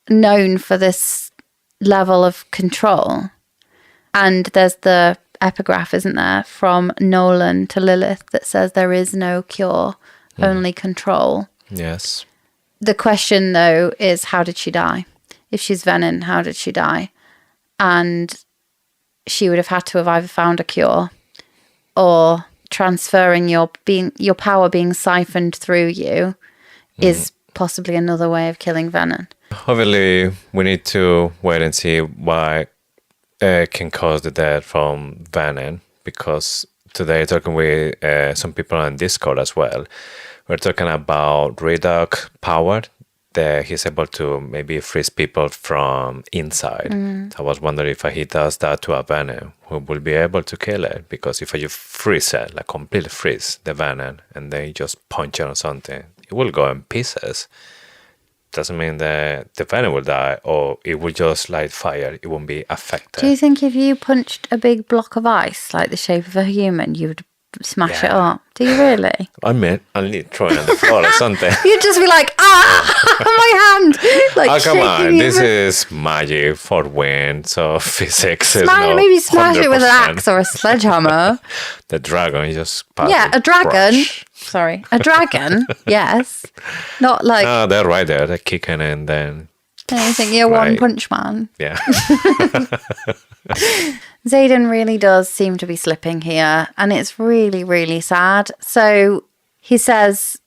known for this level of control. And there's the epigraph, isn't there, from Nolan to Lilith that says there is no cure, only control. Yes. The question, though, is how did she die? If she's Venom, how did she die? And she would have had to have either found a cure or transferring your power being siphoned through you is possibly another way of killing Venom. Obviously, we need to wait and see why can cause the death from Venom, because today talking with some people on Discord as well, we're talking about reduct power that he's able to maybe freeze people from inside. So I was wondering if he does that to a venom, who will be able to kill it. Because if you freeze it, like completely freeze the venom, and then you just punch it on something, it will go in pieces. Doesn't mean that the venom will die, or it will just light fire. It won't be affected. Do you think if you punched a big block of ice, like the shape of a human, you would smash it up? Do you really? I mean, I'll need throw it on the floor or something. You'd just be like, my hand! Like, Oh, come on. shaking This it. is magic for wind, so physics is not Maybe smash it with an 100%. axe or a sledgehammer. The dragon is just pass Yeah, with a dragon. brush. Sorry, a dragon. Yes, not like No, they're right there. They're kicking and then, you think you're one Right. punch man. yeah. Xaden really does seem to be slipping here, and it's really, really sad. So he says,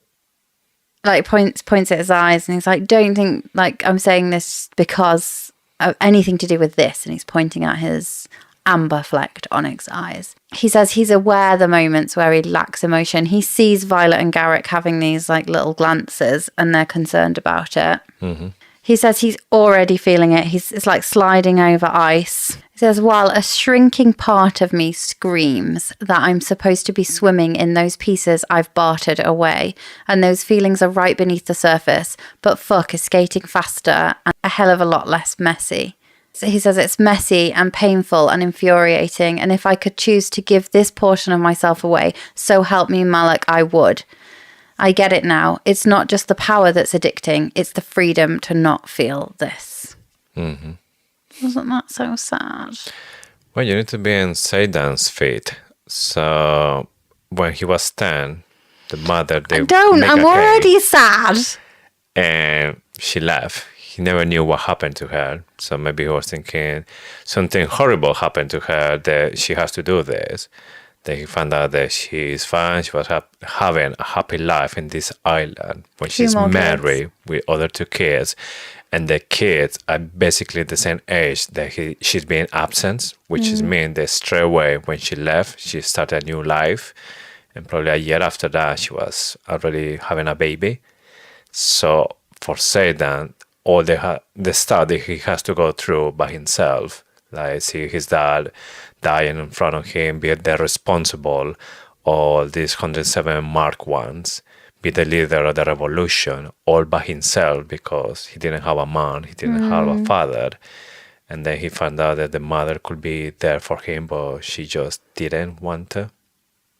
like, points at his eyes, and he's like, "Don't think like I'm saying this because of anything to do with this." And he's pointing at his amber flecked onyx eyes. He says he's aware the moments where he lacks emotion. He sees Violet and Garrick having these like little glances, and they're concerned about it. He says he's already feeling it. It's like sliding over ice. He says, while a shrinking part of me screams that I'm supposed to be swimming in those pieces I've bartered away, and those feelings are right beneath the surface, but fuck is skating faster and a hell of a lot less messy. So he says it's messy and painful and infuriating, and if I could choose to give this portion of myself away, so help me Malak, I would. I get it now. It's not just the power that's addicting. It's the freedom to not feel this. Wasn't that so sad? Well, you need to be in Xaden's feet. So when he was 10, the mother, they Don't. make I'm a cake, already sad. and she left. He never knew what happened to her. So maybe he was thinking something horrible happened to her, that she has to do this. Then he found out that she's fine. She was having a happy life in this island when she's more married with other 2 kids. And the kids are basically the same age that she's been absent, which is mean that straight away when she left, she started a new life. And probably a year after that, she was already having a baby. So for Xaden, all the stuff that he has to go through by himself, like see his dad dying in front of him, be the responsible, all these 107 Mark ones, be the leader of the revolution, all by himself because he didn't have a man, he didn't have a father. And then he found out that the mother could be there for him, but she just didn't want to.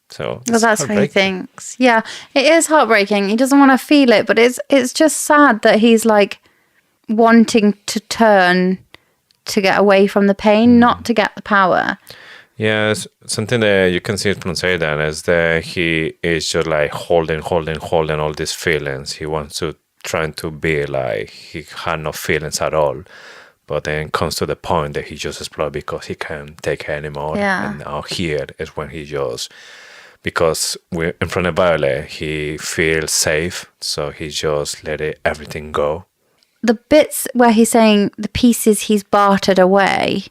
So Well, that's what he heartbreaking. thinks. Yeah, it is heartbreaking. He doesn't want to feel it, but it's just sad that he's like wanting to turn to get away from the pain, not to get the power. Yes, something that you can see from Xaden is that he is just like holding all these feelings. He wants to trying to be like he had no feelings at all. But then comes to the point that he just explodes because he can't take it anymore. Yeah. And now here is when he just, because we're in front of Violet, he feels safe. So he just let everything go. The bits where he's saying the pieces he's bartered away,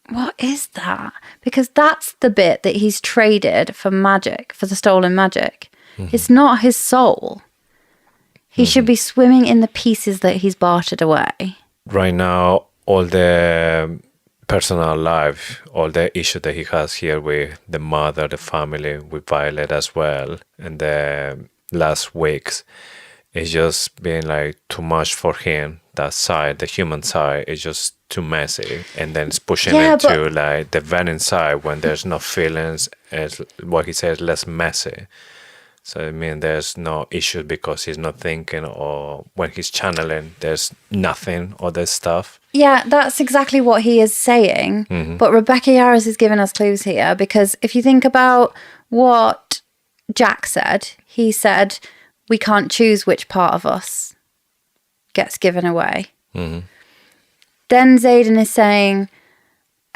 what is that? Because that's the bit that he's traded for magic, for the stolen magic. It's not his soul. He should be swimming in the pieces that he's bartered away. Right now, all the personal life, all the issues that he has here with the mother, the family, with Violet as well, and the last weeks, it's just been like too much for him. That side, the human side, is just too messy, and then it's pushing Yeah, into like the venom side when there's no feelings. It's what he says, less messy. So I mean, there's no issue because he's not thinking, or when he's channeling, there's nothing other stuff. Yeah, that's exactly what he is saying. But Rebecca Yarros is giving us clues here, because if you think about what Jack said, he said, we can't choose which part of us gets given away. Then Xaden is saying,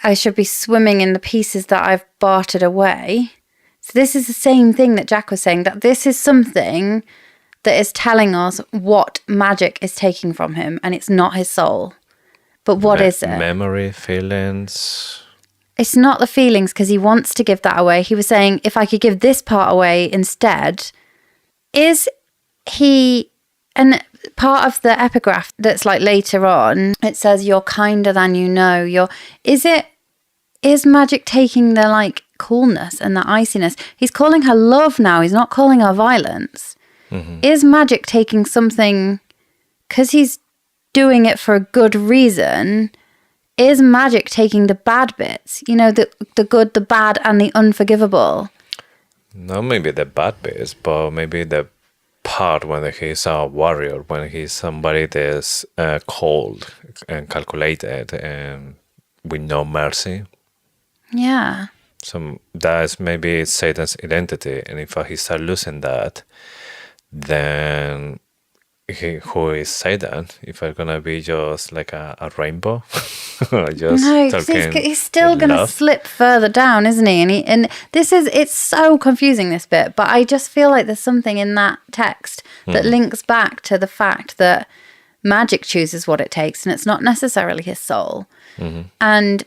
I should be swimming in the pieces that I've bartered away. So this is the same thing that Jack was saying, that this is something that is telling us what magic is taking from him, and it's not his soul. But what is it? Memory, feelings. It's not the feelings, because he wants to give that away. He was saying, if I could give this part away instead, is he... And part of the epigraph that's like later on, it says, "You're kinder than you know." Is magic taking the like coolness and the iciness? He's calling her love now. He's not calling her violence. Is magic taking something, because he's doing it for a good reason? Is magic taking the bad bits? You know, the good, the bad, and the unforgivable? Not maybe the bad bits, but maybe the part when he's a warrior, when he's somebody that's cold and calculated and with no mercy. Yeah. So that's maybe Satan's identity, and if he starts losing that, then who is Xaden? If I'm gonna be just like a rainbow, just no, he's still gonna slip further down, isn't he? And it's so confusing, this bit. But I just feel like there's something in that text that links back to the fact that magic chooses what it takes, and it's not necessarily his soul. And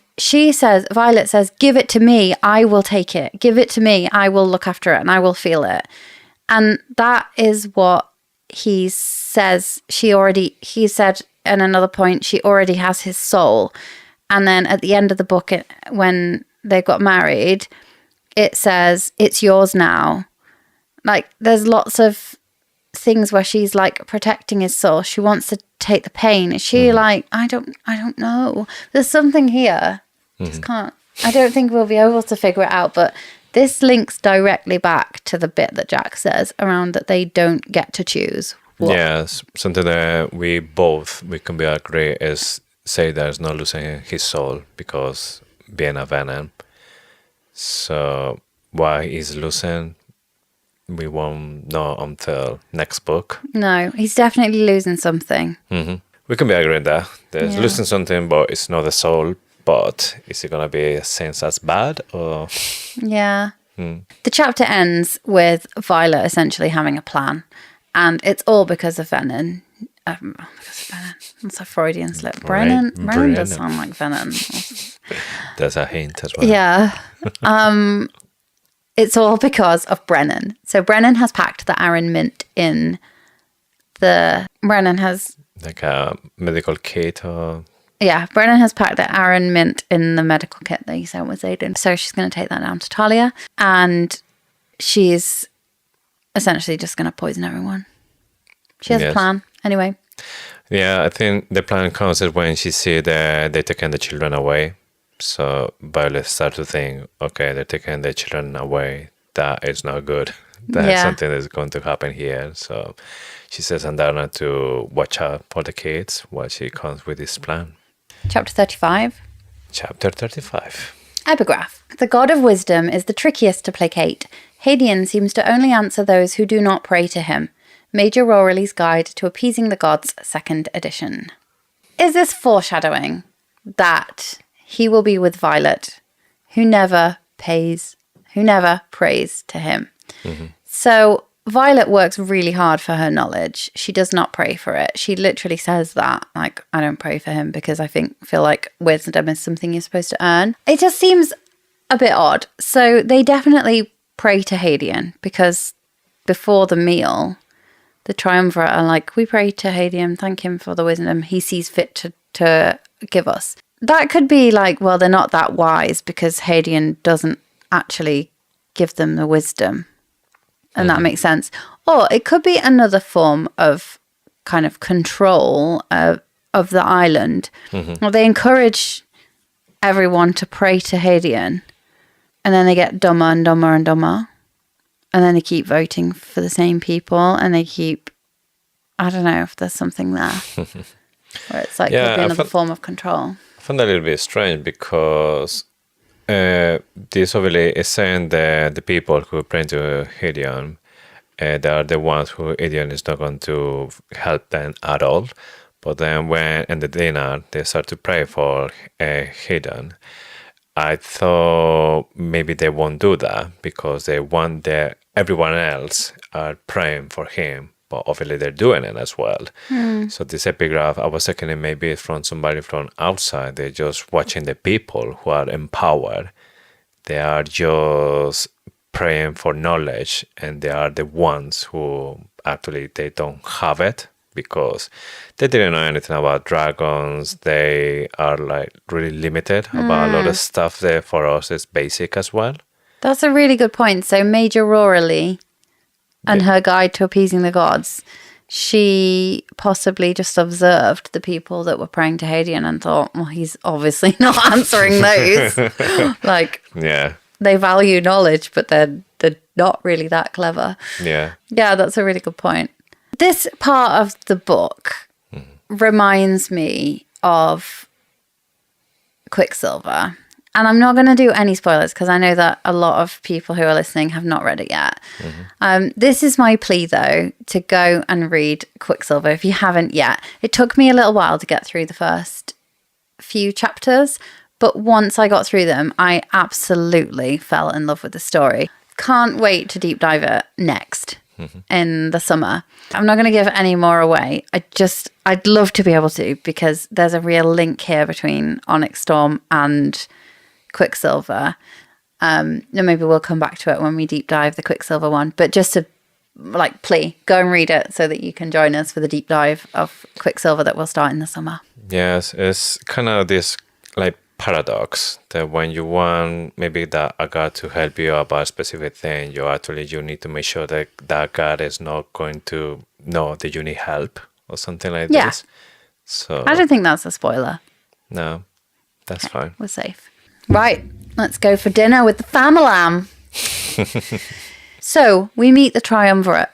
Violet says, "Give it to me, I will take it. Give it to me, I will look after it, and I will feel it." And that is what he says. He said at another point, she already has his soul. And then at the end of the book, when they got married, it says, "It's yours now." Like, there's lots of things where she's like protecting his soul. She wants to take the pain. Is she like, I don't know. There's something here. Just can't. I don't think we'll be able to figure it out, but this links directly back to the bit that Jack says around that they don't get to choose. Yes, something that we can be agree is say there's not losing his soul because being a venom. So why he's losing, we won't know until next book. No, he's definitely losing something. We can be agreeing that there's losing something, but it's not the soul. But is it gonna be seen as bad or? Yeah. The chapter ends with Violet essentially having a plan, and it's all because of Venom. That's a Freudian slip. Brennan does sound like Venom. There's a hint as well. Yeah. It's all because of Brennan. So Brennan has packed the Aaron mint in Brennan has like a medical kit or. Yeah, Brennan has packed the Aaron mint in the medical kit that he sent with Xaden. So she's going to take that down to Talia, and she's essentially just going to poison everyone. She has a plan. Anyway. Yeah, I think the plan comes when she sees that they're taking the children away. So Violet starts to think, okay, they're taking the children away. That is not good. That's something that's going to happen here. So she says Andana to watch out for the kids while she comes with this plan. Chapter 35. Chapter 35. Epigraph. The god of wisdom is the trickiest to placate. Xaden seems to only answer those who do not pray to him. Major Rorley's Guide to Appeasing the Gods, 2nd edition. Is this foreshadowing that he will be with Violet, who never prays to him? So Violet works really hard for her knowledge. She does not pray for it. She literally says that, like, I don't pray for him because I feel like wisdom is something you're supposed to earn. It just seems a bit odd. So they definitely pray to Xaden, because before the meal, the triumvirate are like, we pray to Xaden, thank him for the wisdom he sees fit to give us. That could be like, well, they're not that wise because Xaden doesn't actually give them the wisdom. And that makes sense. Or it could be another form of kind of control of the island. Well, they encourage everyone to pray to Xaden, and then they get dumber and dumber and dumber. And then they keep voting for the same people, and they keep, I don't know if there's something there. Where it's like, could be another form of control. I found that a little bit strange because this obviously is saying that the people who pray to Xaden, they are the ones who Xaden is not going to help them at all. But then when in the dinner they start to pray for Xaden, I thought maybe they won't do that because they want that everyone else are praying for him. But obviously they're doing it as well. So this epigraph, I was thinking it maybe from somebody from outside. They're just watching the people who are empowered. They are just praying for knowledge, and they are the ones who actually they don't have it. because they didn't know anything about dragons. They are like really limited about a lot of stuff there. For us, it's basic as well. That's a really good point. So Major Roralee and her guide to appeasing the gods, she possibly just observed the people that were praying to Xaden and thought, well, he's obviously not answering those. Like, Yeah. they value knowledge, but they're not really that clever. Yeah. Yeah, that's a really good point. This part of the book reminds me of Quicksilver. And I'm not going to do any spoilers because I know that a lot of people who are listening have not read it yet. This is my plea, though, to go and read Quicksilver if you haven't yet. It took me a little while to get through the first few chapters, but once I got through them, I absolutely fell in love with the story. Can't wait to deep dive it next in the summer. I'm not going to give any more away. I'd love to be able to, because there's a real link here between Onyx Storm and Quicksilver. And maybe we'll come back to it when we deep dive the Quicksilver one. But just to plea, go and read it so that you can join us for the deep dive of Quicksilver that will start in the summer. Yes, it's kind of this paradox that when you want maybe a god to help you about a specific thing, you need to make sure that that god is not going to know that you need help or something like this. So I don't think that's a spoiler. No, that's fine. We're safe. Right, let's go for dinner with the family. So we meet the triumvirate.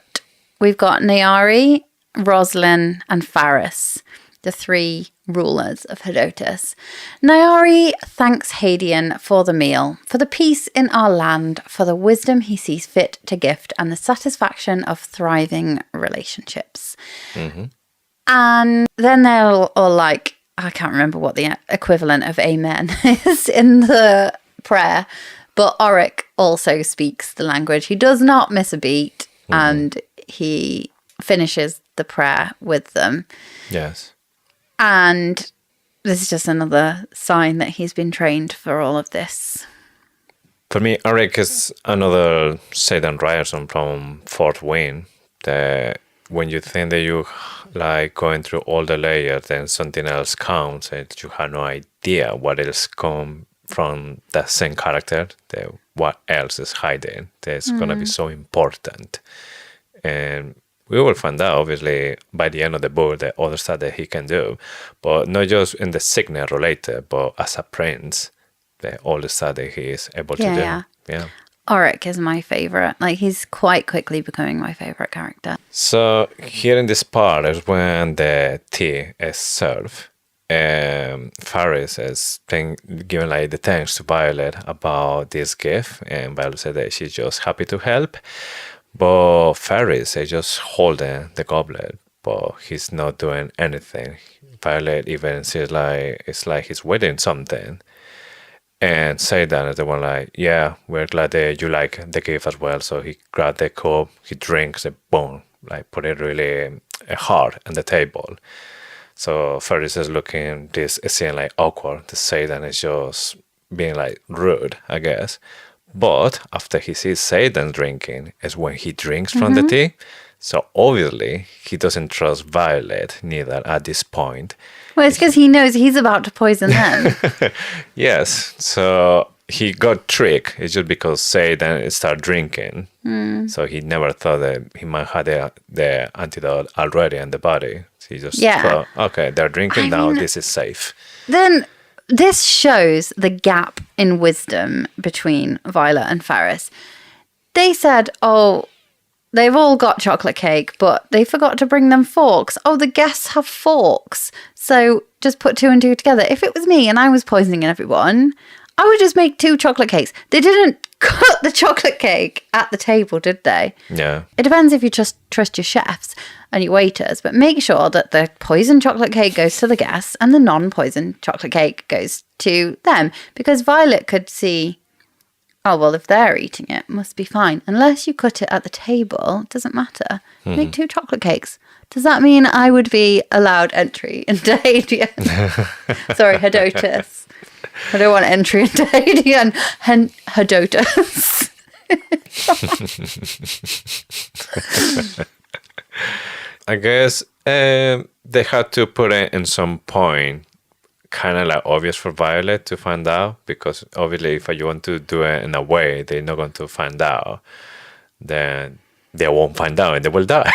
We've got Nayari, Roslyn, and Faris, the three rulers of Hedotus. Nayari thanks Xaden for the meal, for the peace in our land, for the wisdom he sees fit to gift, and the satisfaction of thriving relationships. And then they're all like, I can't remember what the equivalent of amen is in the prayer, but Oric also speaks the language. He does not miss a beat, and he finishes the prayer with them. Yes. And this is just another sign that he's been trained for all of this. For me, Arik is another Xaden Ryerson from Fort Wayne. That when you think that you going through all the layers, then something else comes and you have no idea what else come from that same character, that what else is hiding that's going to be so important. And we will find out, obviously, by the end of the book, the other stuff that he can do, but not just in the sickness related, but as a prince, all the stuff that he is able to do. Yeah. Oric is my favorite. He's quite quickly becoming my favorite character. So here in this part is when the tea is served. Faris is giving the thanks to Violet about this gift, and Violet said that she's just happy to help. But Faris is just holding the goblet, but he's not doing anything. Violet even says it's like he's waiting something. And Xaden is the one yeah, we're glad that you like the gift as well. So he grabbed the cup, he drinks it, boom, put it really hard on the table. So Faris is looking this scene awkward. The Xaden is just being rude, I guess. But after he sees Xaden drinking is when he drinks from the tea. So obviously he doesn't trust Violet neither at this point. Well, it's because he knows he's about to poison them. Yes, so he got tricked. It's just because Xaden started drinking. So he never thought that he might have the antidote already in the body. So he just thought, okay, they're drinking now, this is safe. Then this shows the gap in wisdom between Violet and Faris. They said, they've all got chocolate cake, but they forgot to bring them forks. Oh, the guests have forks. So just put two and two together. If it was me and I was poisoning everyone, I would just make 2 chocolate cakes. They didn't cut the chocolate cake at the table, did they? Yeah. It depends if you just trust your chefs and your waiters, but make sure that the poisoned chocolate cake goes to the guests and the non-poisoned chocolate cake goes to them. Because Violet could see, if they're eating it, must be fine. Unless you cut it at the table, it doesn't matter. Make 2 chocolate cakes. Does that mean I would be allowed entry into Hades? Sorry, Hedotus. I don't want entry into Hades and Hedotus. I guess They had to put it in some point, kind of like obvious for Violet to find out, because obviously if you want to do it in a way they're not going to find out, then they won't find out and they will die.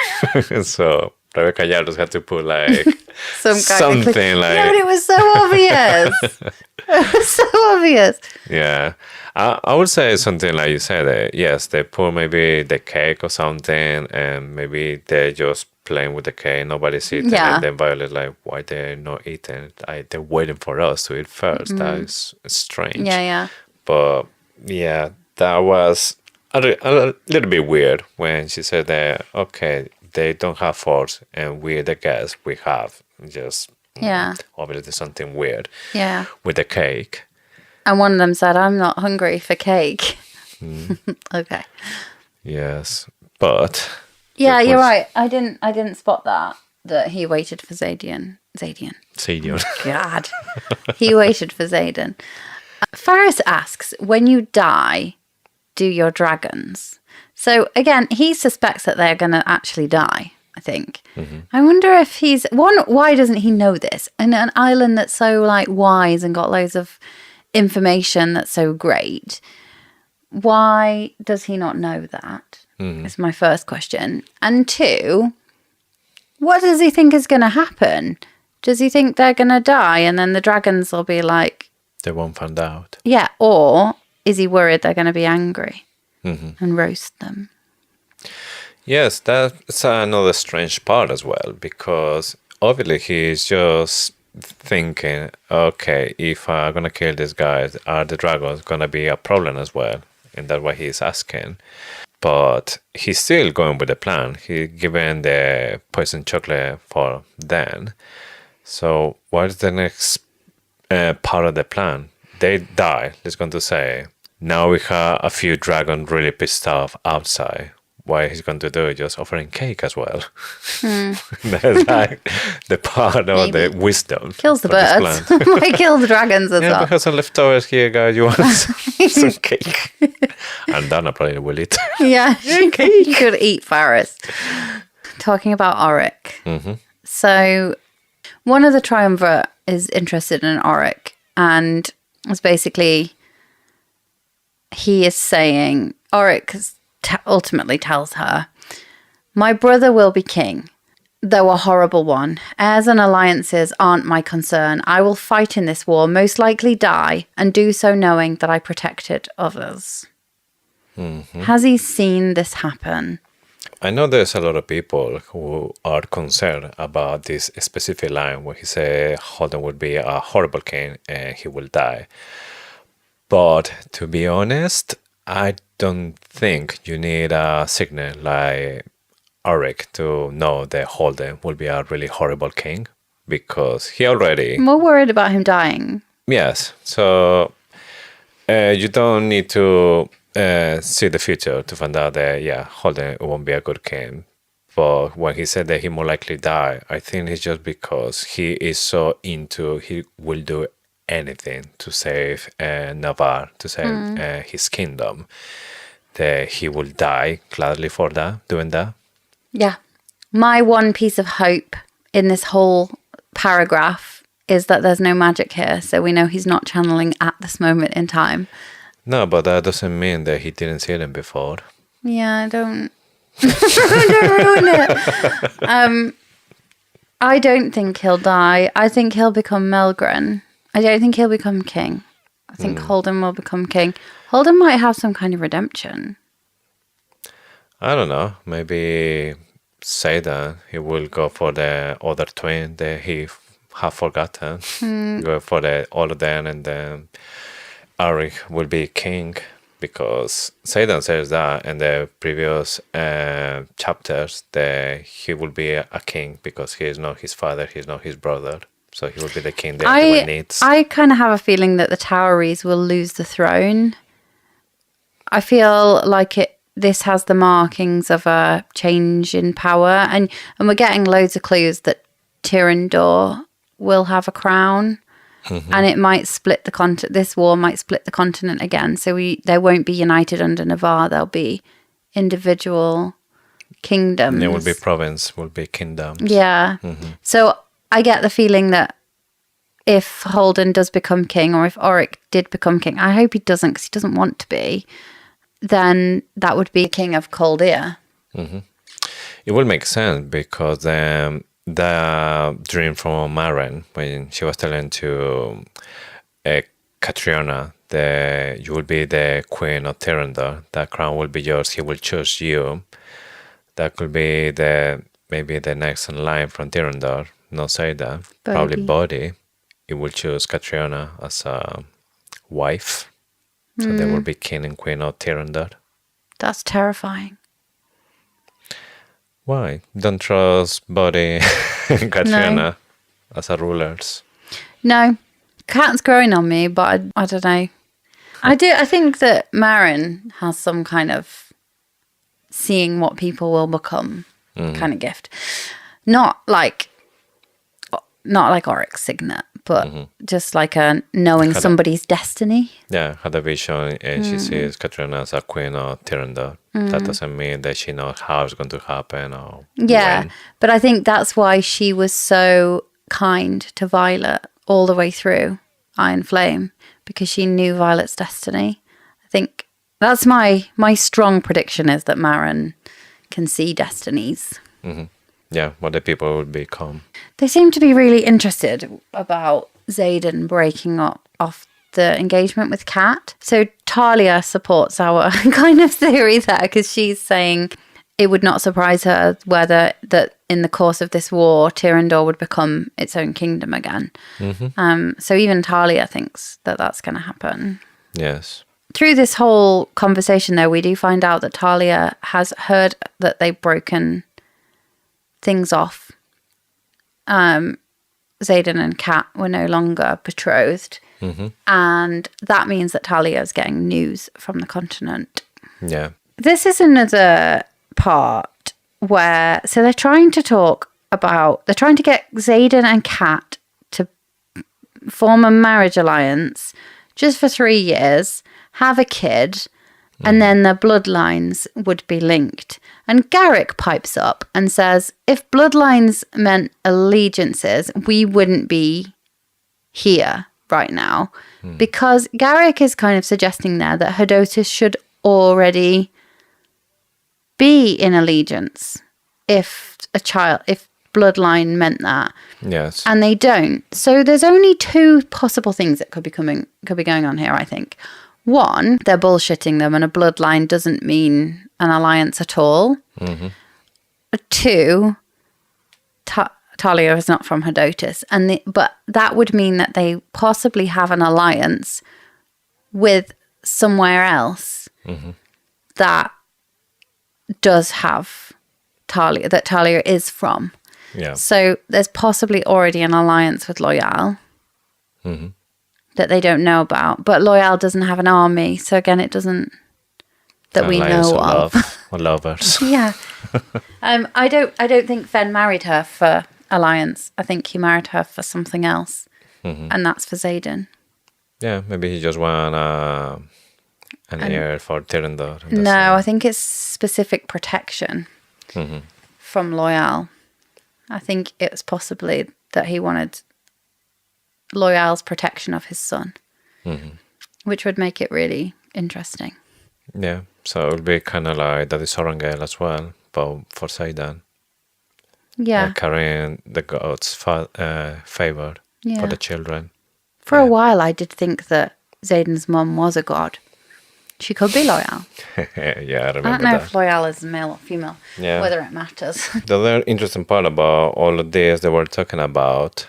So Rebecca Yarros had to put like something like... Yeah, but it was so obvious. It was so obvious. Yeah. I would say something like you said, yes, they put maybe the cake or something, and maybe they're just playing with the cake, nobody's eating, and then Violet like, why they're not eating? They're waiting for us to eat first. That is strange. Yeah. But yeah, that was a little bit weird when she said that, okay, they don't have force, and we're the guests, we have. Just obviously something weird with the cake. And one of them said, I'm not hungry for cake. Okay. Yes, but... Yeah, you're right. I didn't spot that he waited for Xaden. God. He waited for Xaden. Faris asks, when you die, do your dragons? So again, he suspects that they're going to actually die, I think. I wonder if he's... why doesn't he know this? In an island that's so like wise and got loads of information that's so great, why does he not know that? Is my first question. And two, what does he think is going to happen? Does he think they're going to die and then the dragons will be like... They won't find out. Yeah, or is he worried they're going to be angry and roast them? Yes, that's another strange part as well, because obviously he's just thinking, okay, if I'm going to kill these guys, are the dragons going to be a problem as well? And that's what he's asking. But he's still going with the plan. He given the poison chocolate for Dan. So what is the next part of the plan? They die, let's go to say. Now we have a few dragons really pissed off outside. What he's going to do is just offering cake as well. That's like the part of the wisdom. Kills the birds. Might kill the dragons as well. Yeah, we have some leftovers here, guys. You want some cake? And Dana probably will eat. Yeah, you could eat Faris. Talking about Auric. So one of the triumvirate is interested in Auric, and it's basically he is saying, Auric ultimately tells her, my brother will be king, though a horrible one. Heirs and alliances aren't my concern. I will fight in this war, most likely die, and do so knowing that I protected others. Has he seen this happen? I know there's a lot of people who are concerned about this specific line where he said Holden would be a horrible king and he will die. But to be honest, I don't think you need a signal like Auric to know that Holden will be a really horrible king, because he already... I'm more worried about him dying. Yes, so you don't need to see the future to find out that, Holden won't be a good king. But when he said that he more likely die, I think it's just because he is so into, he will do anything to save Navarre, to save his kingdom, that he will die gladly for that, doing that. Yeah. My one piece of hope in this whole paragraph is that there's no magic here, so we know he's not channeling at this moment in time. No, but that doesn't mean that he didn't see them before. Yeah, don't ruin it. I don't think he'll die. I think he'll become Melgren. I don't think he'll become king. I think Holden will become king. Holden might have some kind of redemption. I don't know. Maybe Xaden, he will go for the other twin that he have forgotten. Go for the all of them, and then Auric will be king, because Xaden says that in the previous chapters that he will be a king because he is not his father, he is not his brother. So he will be the king that everyone needs. I kind of have a feeling that the Toweries will lose the throne. I feel like this has the markings of a change in power, and we're getting loads of clues that Tyrrendor will have a crown, and it might split the continent. This war might split the continent again, so they won't be united under Navarre. They'll be individual kingdoms. It will be province, will be kingdoms. Yeah. So I get the feeling that if Holden does become king, or if Oric did become king, I hope he doesn't, because he doesn't want to be, then that would be king of Chaldea. It will make sense because the dream from Maren, when she was telling to Catriona that you will be the queen of Tyrrendor, that crown will be yours, he will choose you. That could be maybe the next in line from Tyrrendor, not say that, probably Bodhi. He will choose Catriona as a wife. So they will be king and queen of Tyrrendor. That's terrifying. Why? Don't trust Bodhi and Catriona as our rulers. No, Cat's growing on me, but I don't know. I think that Maren has some kind of seeing what people will become kind of gift. Not like Oric's signet, but just like a knowing somebody's destiny. Yeah, had a vision and she sees Catriona as a queen of Tyrrendor. That doesn't mean that she knows how it's going to happen or when. But I think that's why she was so kind to Violet all the way through Iron Flame, because she knew Violet's destiny. I think that's my strong prediction, is that Maren can see destinies. Yeah, what the people will become. They seem to be really interested about Xaden breaking off the engagement with Cat. So Talia supports our kind of theory there, because she's saying it would not surprise her whether that in the course of this war, Tyrrendor would become its own kingdom again. So even Talia thinks that that's going to happen. Yes. Through this whole conversation, though, we do find out that Talia has heard that they've broken things off. Xaden and Cat were no longer betrothed. And that means that Talia is getting news from the continent. Yeah. This is another part where, so they're trying to get Xaden and Cat to form a marriage alliance just for 3 years, have a kid, and then their bloodlines would be linked. And Garrick pipes up and says, if bloodlines meant allegiances, we wouldn't be here right now. Because Garrick is kind of suggesting there that Hedotus should already be in allegiance if bloodline meant that. Yes. And they don't. So there's only 2 possible things that could be going on here, I think. One, they're bullshitting them and a bloodline doesn't mean an alliance at all. 2, Talia is not from Hedotus, but that would mean that they possibly have an alliance with somewhere else that does have Talia, that Talia is from. Yeah. So there's possibly already an alliance with Loyal that they don't know about. But Loyal doesn't have an army, so again, it doesn't that we know of. Or lovers. Yeah. I don't think Fen married her for alliance. I think he married her for something else, and that's for Xaden. Yeah, maybe he just want an heir for Tyrrendor. No, I think it's specific protection from Loyal. I think it was possibly that he wanted Loyal's protection of his son, which would make it really interesting. Yeah, so it would be kind of like Daddy Sorangel as well, but for Xaden. Yeah. Carrying the gods' favor for the children. For a while, I did think that Xaden's mum was a god. She could be Loyal. Yeah, I remember I don't know that. if Loyal is male or female, Yeah. whether it matters. The other interesting part about all of this they were talking about,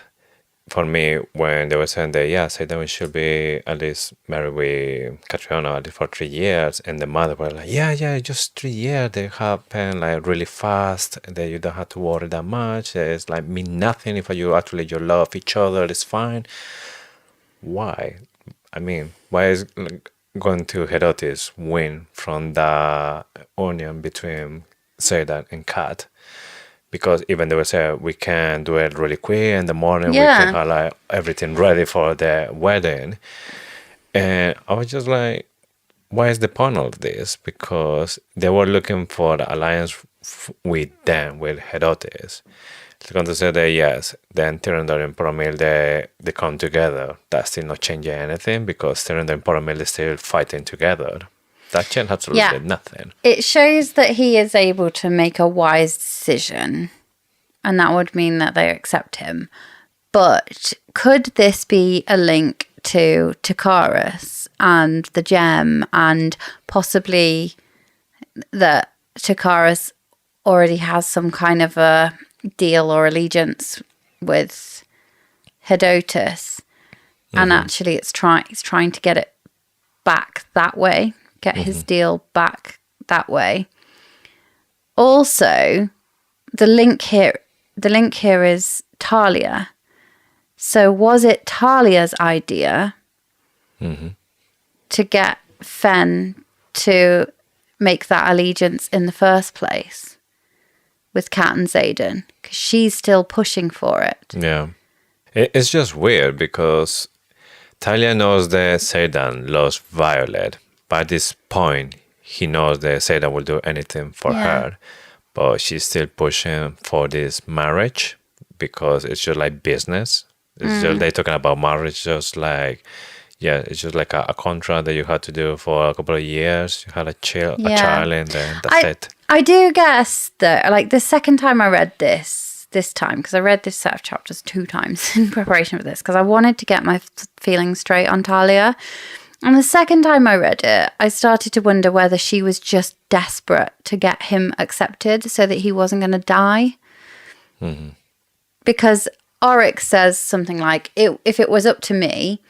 for me, when they were saying that, yeah, Xaden should be at least married with Catriona at least for 3 years, and the mother were like, yeah, just 3 years, they happen like really fast, that you don't have to worry that much, it's like mean nothing if you actually you love each other, it's fine. Why? I mean, why is going to Hedotus win from the union between Xaden and Cat? Because even they were saying we can do it really quick in the morning, we can have like everything ready for the wedding. And I was just like, why is the point of this? Because they were looking for the alliance with them, with Herodes. It's going to say that yes, then Tyrandor and Boromir, they come together. That's still not changing anything because Tyrandor and Boromir are still fighting together. That changed absolutely nothing. It shows that he is able to make a wise decision, and that would mean that they accept him. But could this be a link to Takaris and the gem, and possibly that Takaris already has some kind of a deal or allegiance with Herodotus, and actually he's trying to get it back that way, get his deal back that way. Also, the link here is Talia. So was it Talia's idea to get Fen to make that allegiance in the first place with Kat and Xaden? Because she's still pushing for it. Yeah. It's just weird because Talia knows that Xaden loves Violet. By this point, he knows that Xaden will do anything for her. But she's still pushing for this marriage because it's just like business. It's just, they're talking about marriage just like, it's just like a contract that you had to do for a couple of years. You had a child and then that's it. I do guess that, like, the second time I read this time, because I read this set of chapters 2 times in preparation for this, because I wanted to get my feelings straight on Talia. And the second time I read it, I started to wonder whether she was just desperate to get him accepted so that he wasn't going to die. Because Oryx says something like, if it was up to me,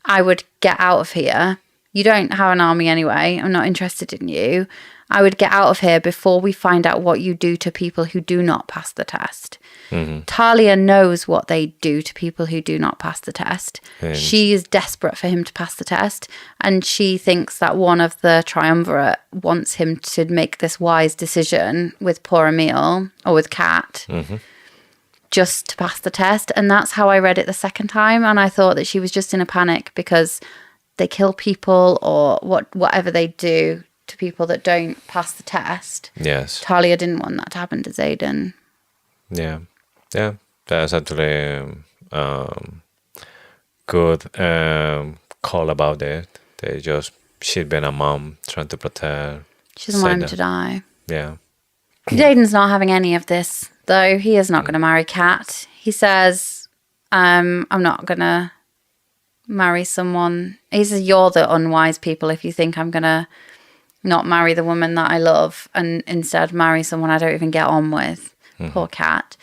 I would get out of here. You don't have an army anyway. I'm not interested in you. I would get out of here before we find out what you do to people who do not pass the test. Talia knows what they do to people who do not pass the test. She is desperate for him to pass the test. And she thinks that one of the triumvirate wants him to make this wise decision with poor Emil or with Kat. Just to pass the test. And that's how I read it the second time. And I thought that she was just in a panic because they kill people or whatever they do to people that don't pass the test. Yes. Talia didn't want that to happen to Xaden. Yeah. That's actually good call about it. She'd been a mom trying to protect. She doesn't want him to die. Yeah. Xaden's not having any of this, though. He is not going to marry Kat. He says, I'm not going to marry someone. He says, you're the unwise people if you think I'm going to not marry the woman that I love and instead marry someone I don't even get on with. Poor Kat.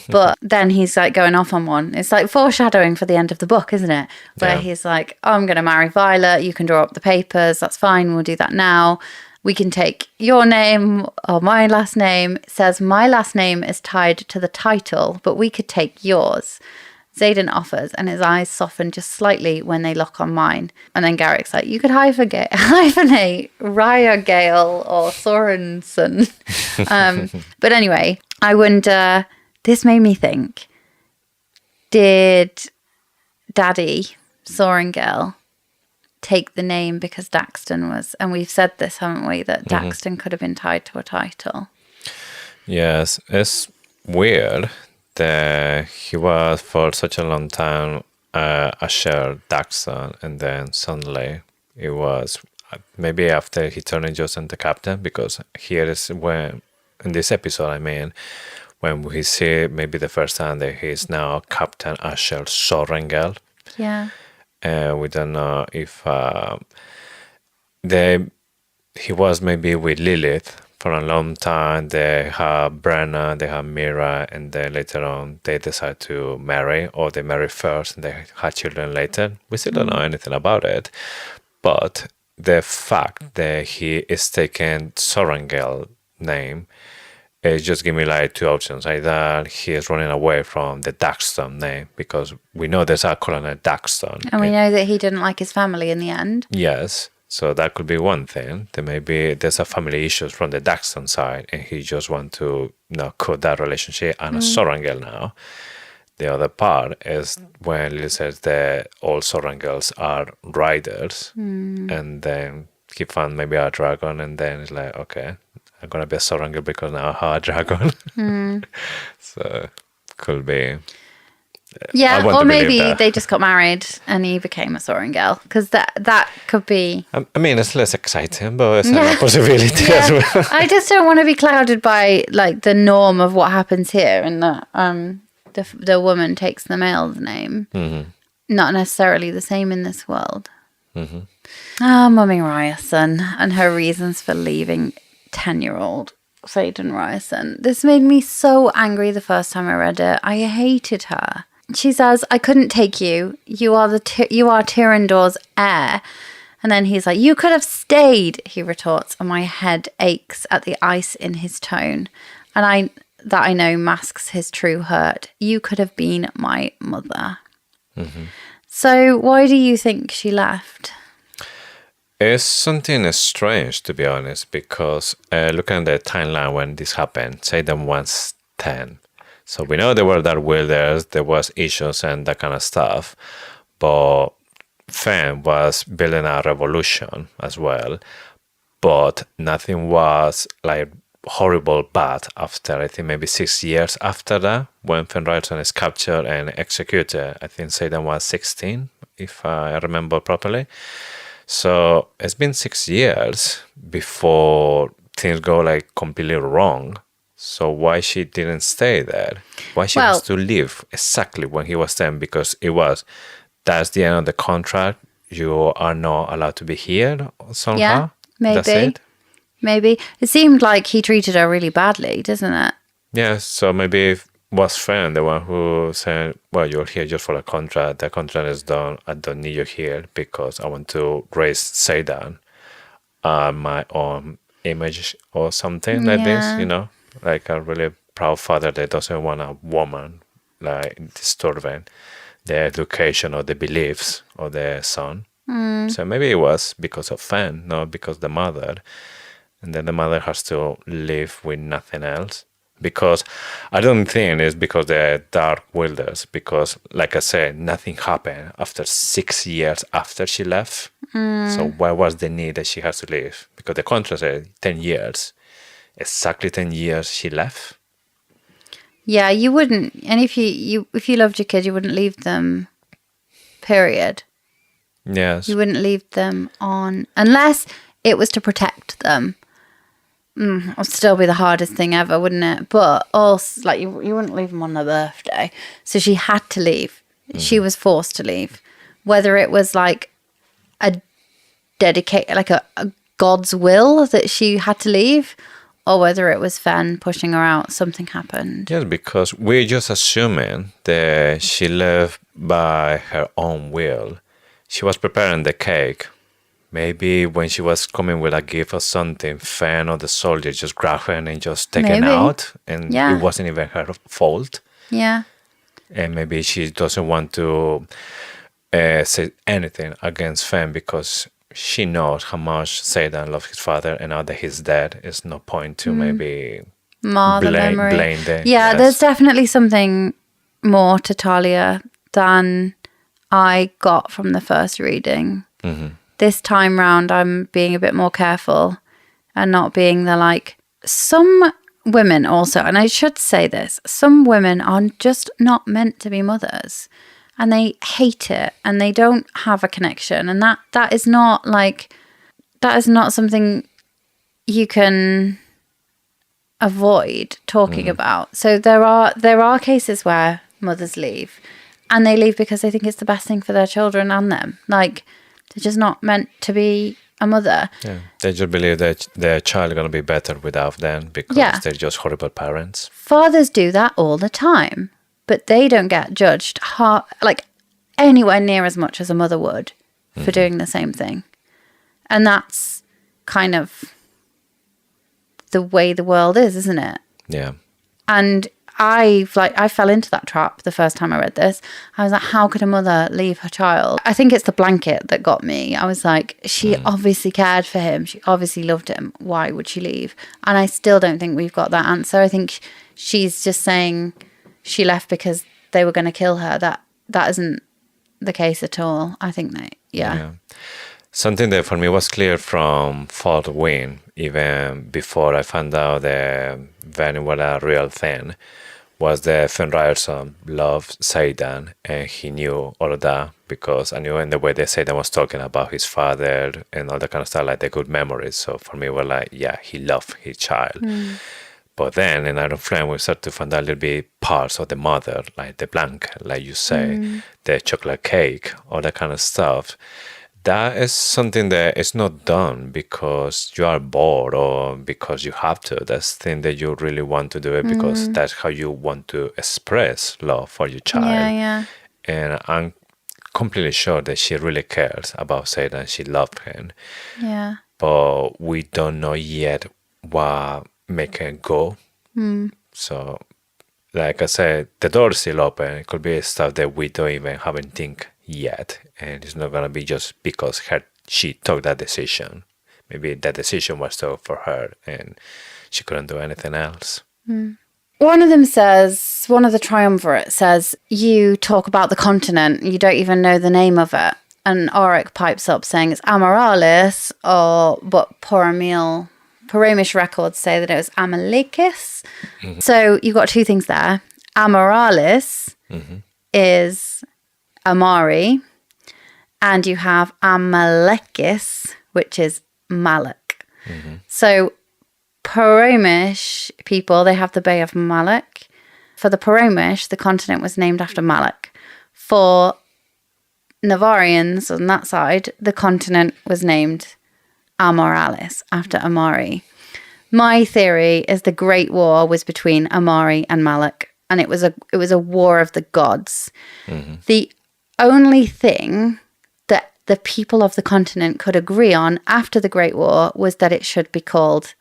But then he's like going off on one. It's like foreshadowing for the end of the book, isn't it? Where he's like, I'm going to marry Violet. You can draw up the papers. That's fine. We'll do that now. We can take your name or my last name. It says my last name is tied to the title, but we could take yours. Xaden offers, and his eyes soften just slightly when they lock on mine. And then Garrick's like, you could hyphenate Ryagale or Sorensen. But anyway, I wonder, this made me think, did Daddy, Sorengale, take the name because Daxton was, and we've said this, haven't we, that Daxton could have been tied to a title? Yes, it's weird that he was for such a long time a shared Daxton, and then suddenly it was maybe after he turned just into captain, because here is when, in this episode, I mean, when we see maybe the first time that he's now Captain Asher Sorengale. Yeah. We don't know if he was maybe with Lilith for a long time. They have Brenna, they have Mira, and then later on they decide to marry, or they marry first and they have children later. We still don't know anything about it. But the fact that he is taking Sorengale name, it just give me like two options. Either he is running away from the Daxton name, because we know there's a Colonel Daxton. And we know that he didn't like his family in the end. Yes. So that could be one thing. That maybe there's a family issues from the Daxton side and he just want to cut that relationship and a Sorengale now. The other part is when Lily says that all Sorengales are riders, and then he found maybe a dragon, and then it's like, okay, I'm gonna be a Soren girl because now I have a dragon. So could be. Yeah, I want or to believe maybe that. they just got married and he became a Soren girl, because that could be. I mean, it's less exciting, but it's a possibility as well. I just don't want to be clouded by like the norm of what happens here, and that the woman takes the male's name. Not necessarily the same in this world. Mummy Ryerson and her reasons for leaving 10-year-old Xaden Ryerson. This made me so angry the first time I read it. I hated her. She says, "I couldn't take you. You are Tyrandor's heir." And then he's like, "You could have stayed," he retorts, and my head aches at the ice in his tone. And I know masks his true hurt. You could have been my mother. So why do you think she left? It's something strange, to be honest, because looking at the timeline when this happened, Xaden was 10. So we know there were Dark Wielders, there was issues and that kind of stuff, but Fen was building a revolution as well, but nothing was like horrible bad after, I think maybe 6 years after that, when Fen Ryerson is captured and executed. I think Xaden was 16, if I remember properly. So it's been 6 years before things go like completely wrong. So why she didn't stay there? Why she has to leave exactly when he was 10? Because that's the end of the contract. You are not allowed to be here somehow. Yeah, maybe. That's it. Maybe. It seemed like he treated her really badly, doesn't it? Yeah, so maybe it was Fen, the one who said, well, you're here just for a contract. The contract is done. I don't need you here because I want to raise Xaden my own image or something like this, you know? Like a really proud father that doesn't want a woman like disturbing the education or the beliefs of the son. So maybe it was because of Fen, not because the mother. And then the mother has to live with nothing else. Because I don't think it's because they're Dark Wielders. Because, like I said, nothing happened after 6 years after she left. So why was the need that she has to leave? Because the contract said 10 years. Exactly 10 years she left. Yeah, you wouldn't. And if you loved your kid, you wouldn't leave them, period. Yes. You wouldn't leave them on, unless it was to protect them. It would still be the hardest thing ever, wouldn't it? But also, like, you wouldn't leave them on their birthday. So she had to leave. She was forced to leave. Whether it was like a God's will that she had to leave, or whether it was Fen pushing her out, something happened. Yes, because we're just assuming that she left by her own will. She was preparing the cake. Maybe when she was coming with a gift or something, Fen or the soldier just grabbed her and just taken out. And it wasn't even her fault. Yeah. And maybe she doesn't want to say anything against Fen because she knows how much Xaden loves his father, and now that he's dead, it's no point to maybe blame the... Yeah, there's definitely something more to Talia than I got from the first reading. This time round, I'm being a bit more careful and not being some women also, and I should say this, some women are just not meant to be mothers. And they hate it, and they don't have a connection, and that is not something you can avoid talking about. So there are cases where mothers leave, and they leave because they think it's the best thing for their children and them. Like, they're just not meant to be a mother. Yeah, they just believe that their child is gonna be better without them because they're just horrible parents. Fathers do that all the time. But they don't get judged anywhere near as much as a mother would for doing the same thing. And that's kind of the way the world is, isn't it? Yeah. And I fell into that trap the first time I read this. I was like, how could a mother leave her child? I think it's the blanket that got me. I was like, she obviously cared for him. She obviously loved him. Why would she leave? And I still don't think we've got that answer. I think she's just saying she left because they were going to kill her. That isn't the case at all. I think that, yeah. Something that for me was clear from Fall Wind, even before I found out that Vanny was a real thing, was that Fenrirson loved Xaden, and he knew all of that because I knew in the way that Xaden was talking about his father and all that kind of stuff, like the good memories. So for me, we're like, yeah, he loved his child. But then in Iron Flame, we start to find out a little bit parts of the mother, like the blanket, like you say, the chocolate cake, all that kind of stuff. That is something that is not done because you are bored or because you have to. That's the thing that you really want to do it because that's how you want to express love for your child. Yeah. And I'm completely sure that she really cares about Satan. She loved him. Yeah. But we don't know yet what make it go. So, like I said, the door is still open. It could be stuff that we don't even haven't think yet, and it's not gonna be just because she took that decision. Maybe that decision was told for her, and she couldn't do anything else. One of them says, one of the triumvirate says, you talk about the continent, you don't even know the name of it. And Auric pipes up saying it's Amoralis, but Poromish records say that it was Amalekis. So you've got two things there. Amoralis is Amari, and you have Amalekis, which is Malak. So Poromish people, they have the Bay of Malak. For the Poromish, the continent was named after Malak. For Navarians on that side, the continent was named Amoralis after Amari. My theory is the Great War was between Amari and Malak, and it was a war of the gods. The only thing that the people of the continent could agree on after the Great War was that it should be called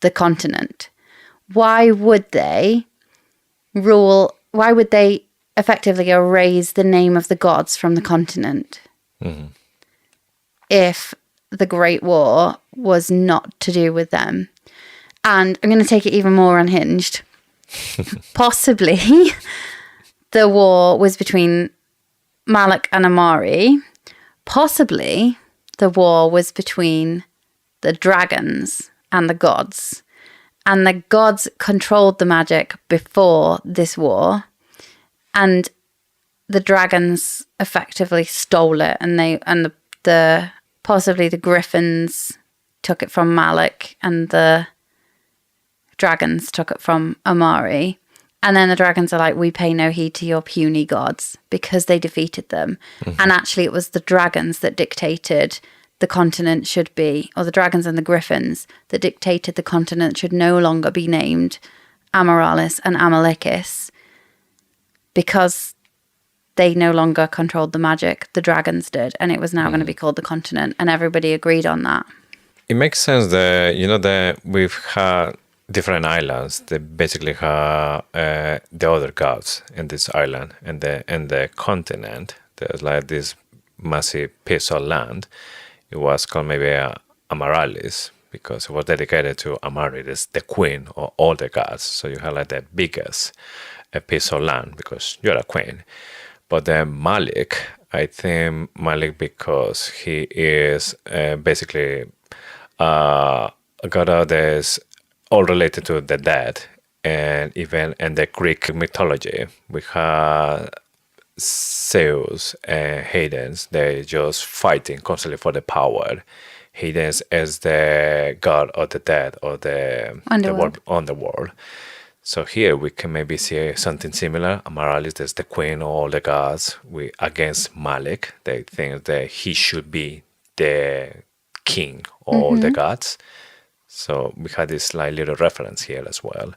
the continent. Why would they effectively erase the name of the gods from the continent if the Great War was not to do with them? And I'm going to take it even more unhinged. Possibly the war was between Malak and Amari. Possibly the war was between the dragons and the gods. And the gods controlled the magic before this war. And the dragons effectively stole it, and the possibly the griffins took it from Malak, and the dragons took it from Amari. And then the dragons are like, we pay no heed to your puny gods, because they defeated them. And actually it was the dragons that dictated the continent should be, or the dragons and the griffins that dictated the continent should no longer be named Amoralis and Amalekis, because they no longer controlled the magic. The dragons did, and it was now going to be called the continent, and everybody agreed on that. It makes sense that, that we've had different islands that basically have the other gods in this island, and the continent. There's like this massive piece of land. It was called maybe Amoralis because it was dedicated to Amaris, the queen of all the gods. So you have like the biggest piece of land because you're a queen. But then Malik, I think Malik because he is basically a god that is all related to the dead. And even in the Greek mythology, we have Zeus and Hades. They're just fighting constantly for the power. Hades is the god of the dead or the underworld. So here we can maybe see something similar. Amoralis is the queen of all the gods. Against Malik, they think that he should be the king of all the gods. So we had this like little reference here as well.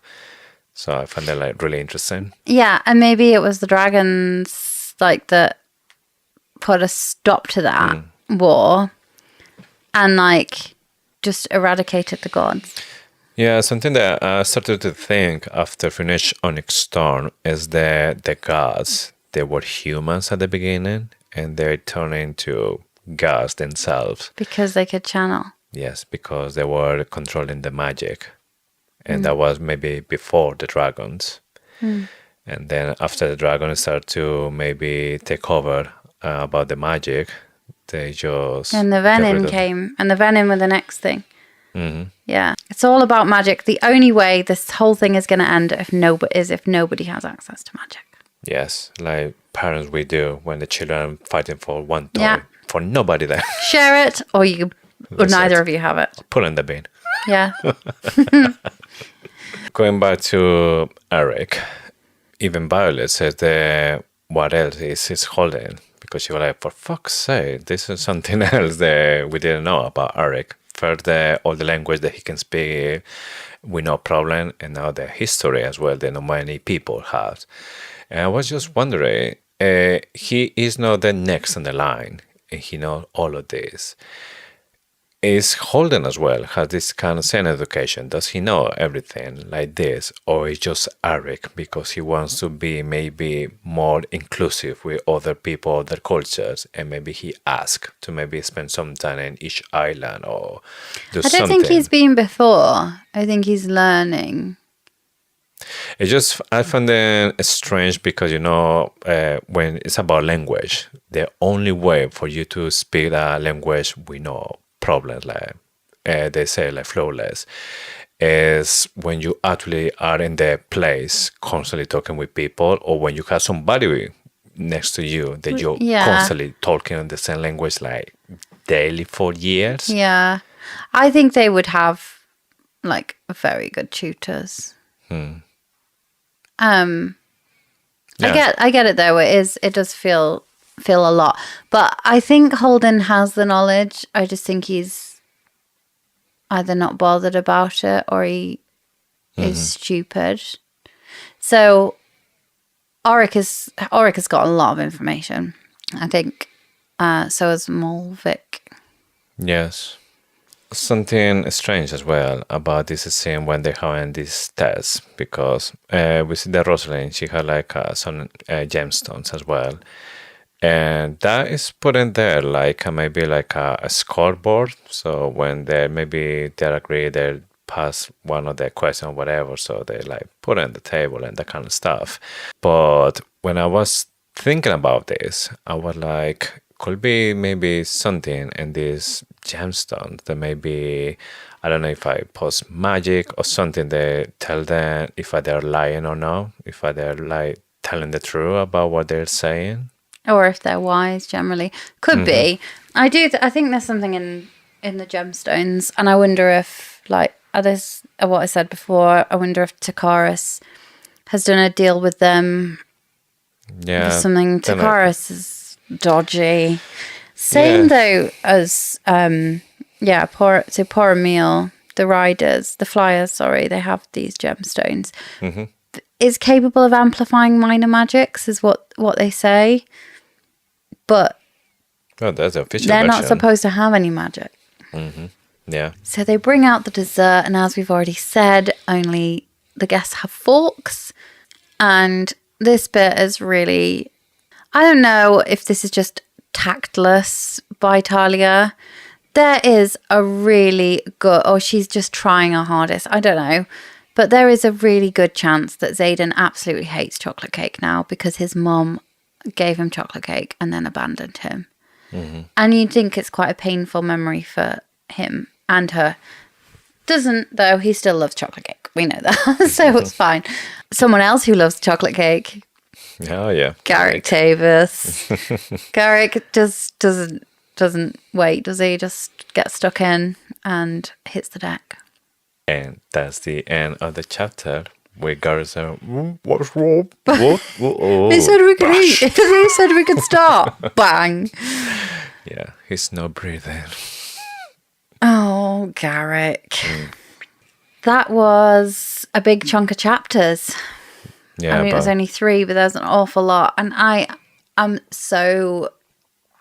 So I found that like really interesting. Yeah, and maybe it was the dragons like that put a stop to that war and like just eradicated the gods. Yeah, something that I started to think after finish Onyx Storm is that the gods, they were humans at the beginning and they turned into gods themselves. Because they could channel. Yes, because they were controlling the magic. And that was maybe before the dragons. And then after the dragons started to maybe take over about the magic, They just And the get rid venom of- came, and the venom were the next thing. Yeah, it's all about magic. The only way this whole thing is going to end if nobody has access to magic. Yes, like parents we do when the children are fighting for one toy Yeah. for nobody there. Share it, or That's neither it. of you have it. Put in the bin. Yeah. Going back to Eric, even Violet says what else is holding, because she was like, for fuck's sake, this is something else that we didn't know about Eric. First, all the language that he can speak, we no problem, and now the history as well that not many people have. And I was just wondering, he is not the next on the line, and he knows all of this. Is Holden as well, has this kind of same education? Does he know everything like this? Or is just Eric because he wants to be maybe more inclusive with other people, other cultures, and maybe he asks to maybe spend some time in each island or do I something? don't think he's been before. I think he's learning. It's just, I find it strange because, when it's about language, the only way for you to speak a language we know problems, like they say, like flawless, is when you actually are in the place constantly talking with people, or when you have somebody next to you that you're constantly talking in the same language like daily for years. Yeah. I think they would have like very good tutors. Yeah. I get it though. It does feel a lot. But I think Holden has the knowledge. I just think he's either not bothered about it or he is stupid. So Auric has got a lot of information. I think so has Molvik. Yes. Something strange as well about this scene when they're having this test, because we see that Rosalind, she had like some gemstones as well. And that is put in there like maybe like a scoreboard. So when they agree, they pass one of the questions or whatever. So they like put it on the table and that kind of stuff. But when I was thinking about this, I was like, could be maybe something in this gemstone that maybe, I don't know if I post magic or something that tell them if they're lying or not, if they're like telling the truth about what they're saying. Or if they're wise, generally. Could be. I think there's something in the gemstones. And I wonder if, like, others, what I said before, I wonder if Takaris has done a deal with them. Yeah. There's something, Takaris is dodgy. Same though as, Poor Emil, the riders, the flyers, sorry, they have these gemstones. Is capable of amplifying minor magics, is what they say. But that's the official they're not version. supposed to have any magic. Yeah. So they bring out the dessert, and as we've already said, only the guests have forks. And this bit is really, I don't know if this is just tactless by Talia. There is a really good, or she's just trying her hardest, I don't know. But there is a really good chance that Xaden absolutely hates chocolate cake now because his mom gave him chocolate cake and then abandoned him. And you'd think it's quite a painful memory for him and her. Doesn't, though. He still loves chocolate cake. We know that. So it's fine. Someone else who loves chocolate cake. Oh, yeah. Garrick Tavis. Garrick just doesn't wait, does he? Just gets stuck in and hits the deck. And that's the end of the chapter. Where Garrick said, what's wrong? What? They said we could eat. They said we could start. Bang. Yeah, he's not breathing. Oh, Garrick. That was a big chunk of chapters. Yeah, I mean, it was only 3, but there's an awful lot. And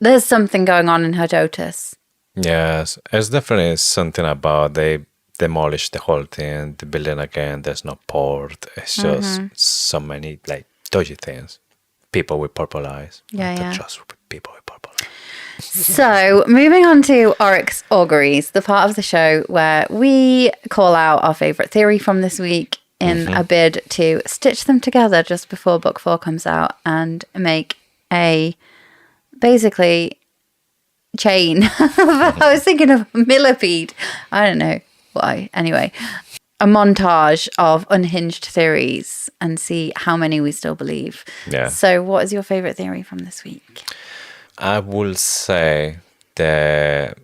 there's something going on in her dotus. Yes, it's definitely something about they demolished the whole thing, the building again, there's no port. It's just so many like dodgy things. People with purple eyes. Yeah. Trust people with purple eyes. So, moving on to Oryx's Auguries, the part of the show where we call out our favourite theory from this week in a bid to stitch them together just before book 4 comes out and make a basically chain. I was thinking of a millipede. I don't know why. Anyway, a montage of unhinged theories and see how many we still believe. Yeah. So what is your favourite theory from this week? I will say that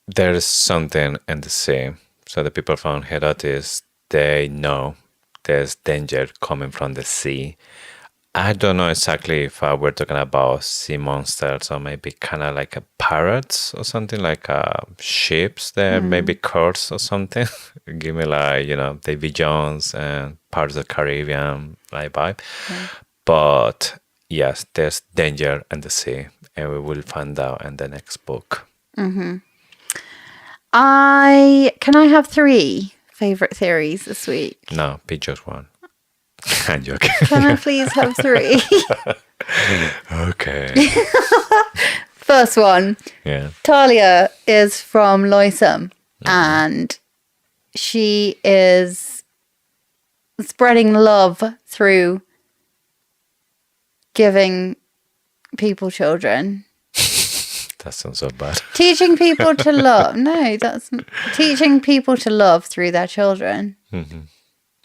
there is something in the sea. So the people from Herodotus, they know there's danger coming from the sea. I don't know exactly if we're talking about sea monsters or maybe kind of like a pirates or something, like ships that maybe cursed or something. Give me like, Davy Jones and Pirates of the Caribbean like vibe. But yes, there's danger in the sea, and we will find out in the next book. Can I have 3 favourite theories this week? No, pick just one. I'm joking. Can I please have 3? Okay. First one. Yeah. Talia is from Loisum, and she is spreading love through giving people children. That sounds so bad. Teaching people to love. No, that's teaching people to love through their children.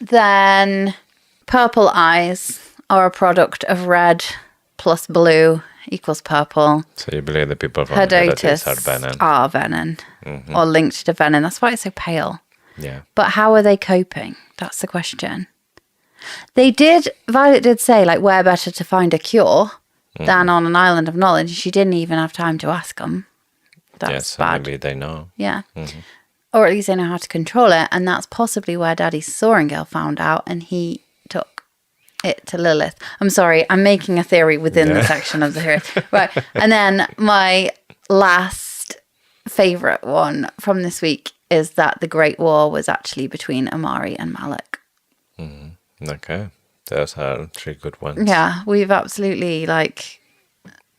Then purple eyes are a product of red plus blue equals purple. So you believe the people from Herodotus are venom? Are venom or linked to venom. That's why it's so pale. Yeah. But how are they coping? That's the question. Violet did say, like, where better to find a cure than on an island of knowledge. She didn't even have time to ask them. That's so bad. maybe they know. Yeah. Or at least they know how to control it. And that's possibly where Daddy Soaringale found out, and he took it to Lilith. I'm sorry, I'm making a theory within the section of the theory. Right. And then my last favourite one from this week is that the Great War was actually between Amari and Malak. Okay. Those are 3 good ones. Yeah, we've absolutely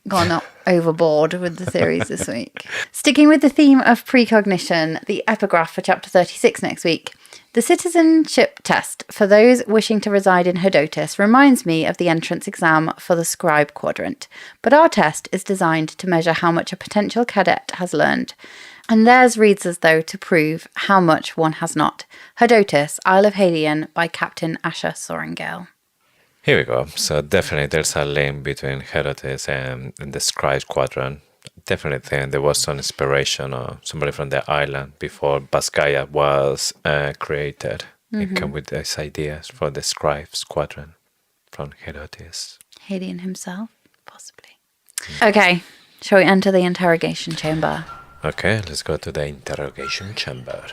gone overboard with the theories this week. Sticking with the theme of precognition, the epigraph for chapter 36 next week. The citizenship test for those wishing to reside in Herodotus reminds me of the entrance exam for the scribe quadrant, but our test is designed to measure how much a potential cadet has learned, and theirs reads as though to prove how much one has not. Herodotus, Isle of Hadian, by Captain Asher Soaringale. Here we go. So definitely there's a link between Herodotus and the scribe quadrant. Definitely think there was some inspiration or somebody from the island before Basgaya was created. And come with these ideas for the scribe quadrant from Herodotus. Hadian himself, possibly. Okay, shall we enter the interrogation chamber? Okay, let's go to the interrogation chamber.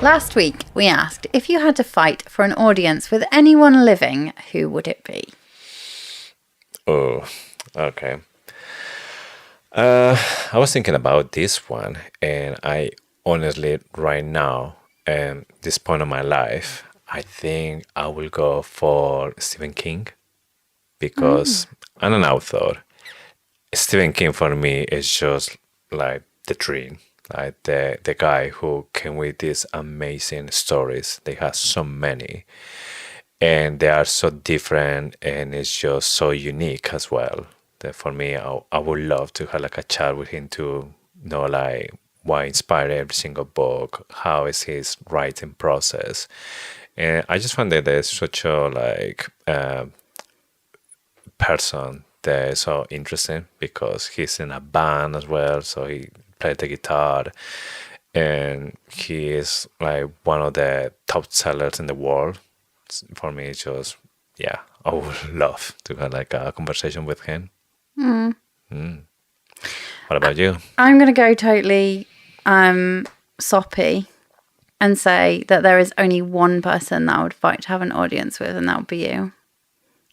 Last week, we asked, if you had to fight for an audience with anyone living, who would it be? Oh, okay. I was thinking about this one, and I honestly, right now, at this point of my life, I think I will go for Stephen King, because I'm an author. Stephen King for me is just like the dream. Like the guy who came with these amazing stories. They have so many, and they are so different, and it's just so unique as well. That for me, I would love to have like a chat with him to know like what inspired every single book, how is his writing process, and I just find that there's such a person that is so interesting because he's in a band as well, so he played the guitar, and he is like one of the top sellers in the world. For me, it's just, yeah, I would love to have like a conversation with him. What about you? I'm going to go totally soppy and say that there is only one person that I would fight to have an audience with, and that would be you.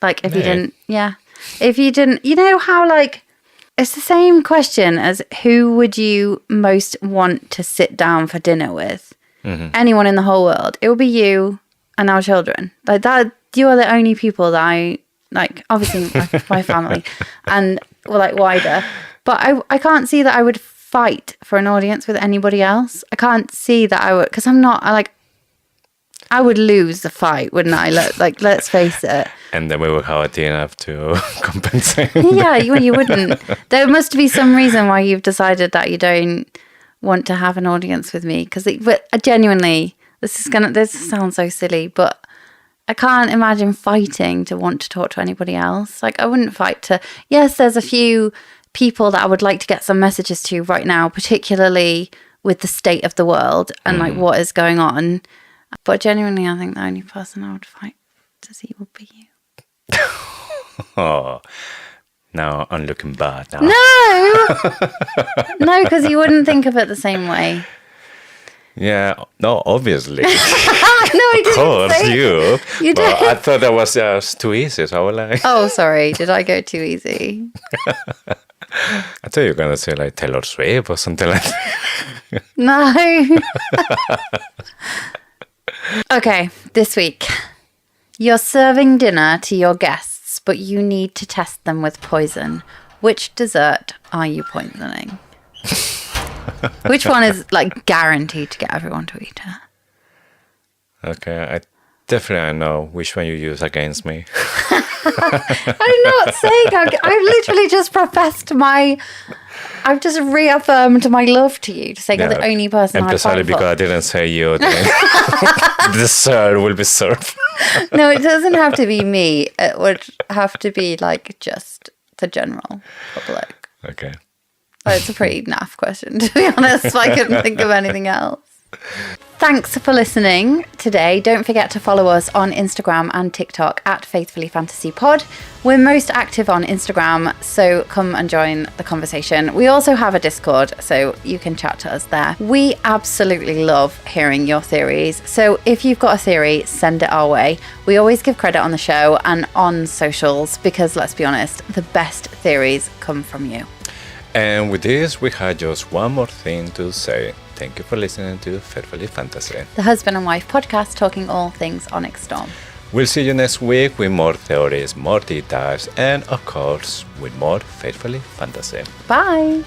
Like, if you didn't, if you didn't, you know how like, it's the same question as who would you most want to sit down for dinner with? Anyone in the whole world. It would be you and our children. Like that, you are the only people that I like, obviously my family and like wider. But I can't see that I would fight for an audience with anybody else. I can't see that I would, because I'm not, I would lose the fight, wouldn't I? Let's face it. And then we will have a dinner to compensate. Yeah, you wouldn't. There must be some reason why you've decided that you don't want to have an audience with me. But genuinely, this sounds so silly, but I can't imagine fighting to want to talk to anybody else. Like, I wouldn't fight to... Yes, there's a few people that I would like to get some messages to right now, particularly with the state of the world and like what is going on. But genuinely, I think the only person I would fight to see would be you. Oh, now I'm looking bad now. No, because you wouldn't think of it the same way. Yeah, no, obviously. No, I didn't. Of course, say you. You But did. I thought that was just too easy, so I was like... Oh, sorry. Did I go too easy? I thought you were going to say like Taylor Swift or something like that. No. Okay, this week. You're serving dinner to your guests, but you need to test them with poison. Which dessert are you poisoning? Which one is like guaranteed to get everyone to eat it? Okay, I definitely know which one you use against me. I'm not saying I've literally just I've just reaffirmed my love to you to say you're the only person I'd Especially fight because I for. didn't say you. Dessert will be served. No, it doesn't have to be me. It would have to be like just the general public. Okay. Oh, it's a pretty naff question, to be honest. I couldn't think of anything else. Thanks for listening today. Don't forget to follow us on Instagram and TikTok at Faithfully Fantasy Pod. We're most active on Instagram, so come and join the conversation. We also have a Discord, so you can chat to us there. We absolutely love hearing your theories. So if you've got a theory, send it our way. We always give credit on the show and on socials because, let's be honest, the best theories come from you. And with this, we had just one more thing to say. Thank you for listening to Faithfully Fantasy, The husband and wife podcast talking all things Onyx Storm. We'll see you next week with more theories, more deep dives, and of course, with more Faithfully Fantasy. Bye!